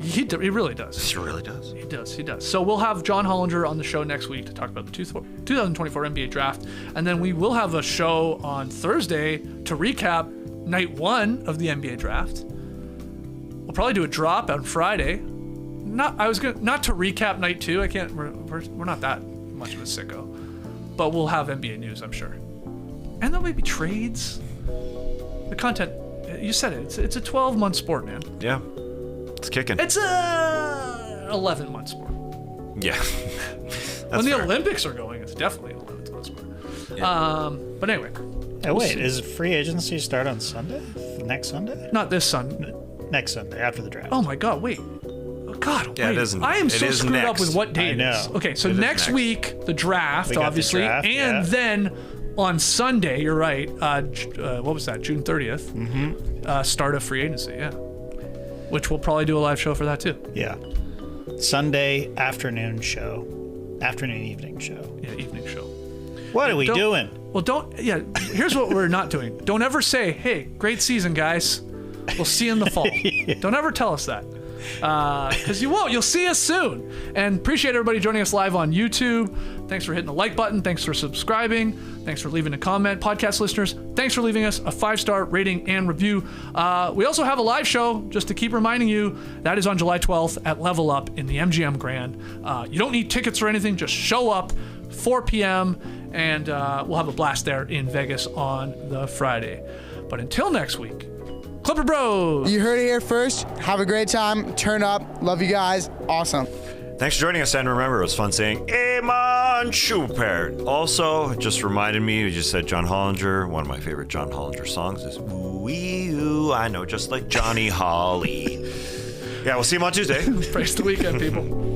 He really does. He really does. He does. So we'll have John Hollinger on the show next week to talk about the 2024 NBA draft. And then we will have a show on Thursday to recap night 1 of the NBA draft. We'll probably do a drop on Friday. Not to recap night 2. We're not that much of a sicko. But we'll have NBA news, I'm sure. And there'll maybe trades. The content, you said it. It's a 12-month sport, man. Yeah. It's kicking. It's a 11-month sport. Yeah. When the Olympics are going, it's definitely an 11-month sport. Yeah. But anyway. Is free agency start on Sunday? Next Sunday? Not this Sunday. Next Sunday, after the draft. Oh my God, wait. God, yeah, wait. I am so screwed up with what date it is. Okay, so next week, the draft, obviously. Then on Sunday, you're right, what was that, June 30th? Mm-hmm. Start of free agency, yeah. Which we'll probably do a live show for that too. Yeah. Sunday afternoon evening show. Yeah, evening show. What are we doing? Well, here's what we're not doing. Don't ever say, hey, great season, guys. We'll see you in the fall. Don't ever tell us that. Because you won't. You'll see us soon. And appreciate everybody joining us live on YouTube. Thanks for hitting the like button. Thanks for subscribing. Thanks for leaving a comment. Podcast listeners, thanks for leaving us a 5-star rating and review. We also have a live show, just to keep reminding you, that is on July 12th at Level Up in the MGM Grand. You don't need tickets or anything. Just show up, 4 p.m., and we'll have a blast there in Vegas on the Friday. But until next week, Clipper Bros. You heard it here first. Have a great time. Turn up. Love you guys. Awesome. Thanks for joining us, and remember, it was fun saying Amen Super. Also, just reminded me, you just said John Hollinger. One of my favorite John Hollinger songs is Ooh, I know, just like Johnny Holly. Yeah, we'll see you on Tuesday. Praise the weekend, people.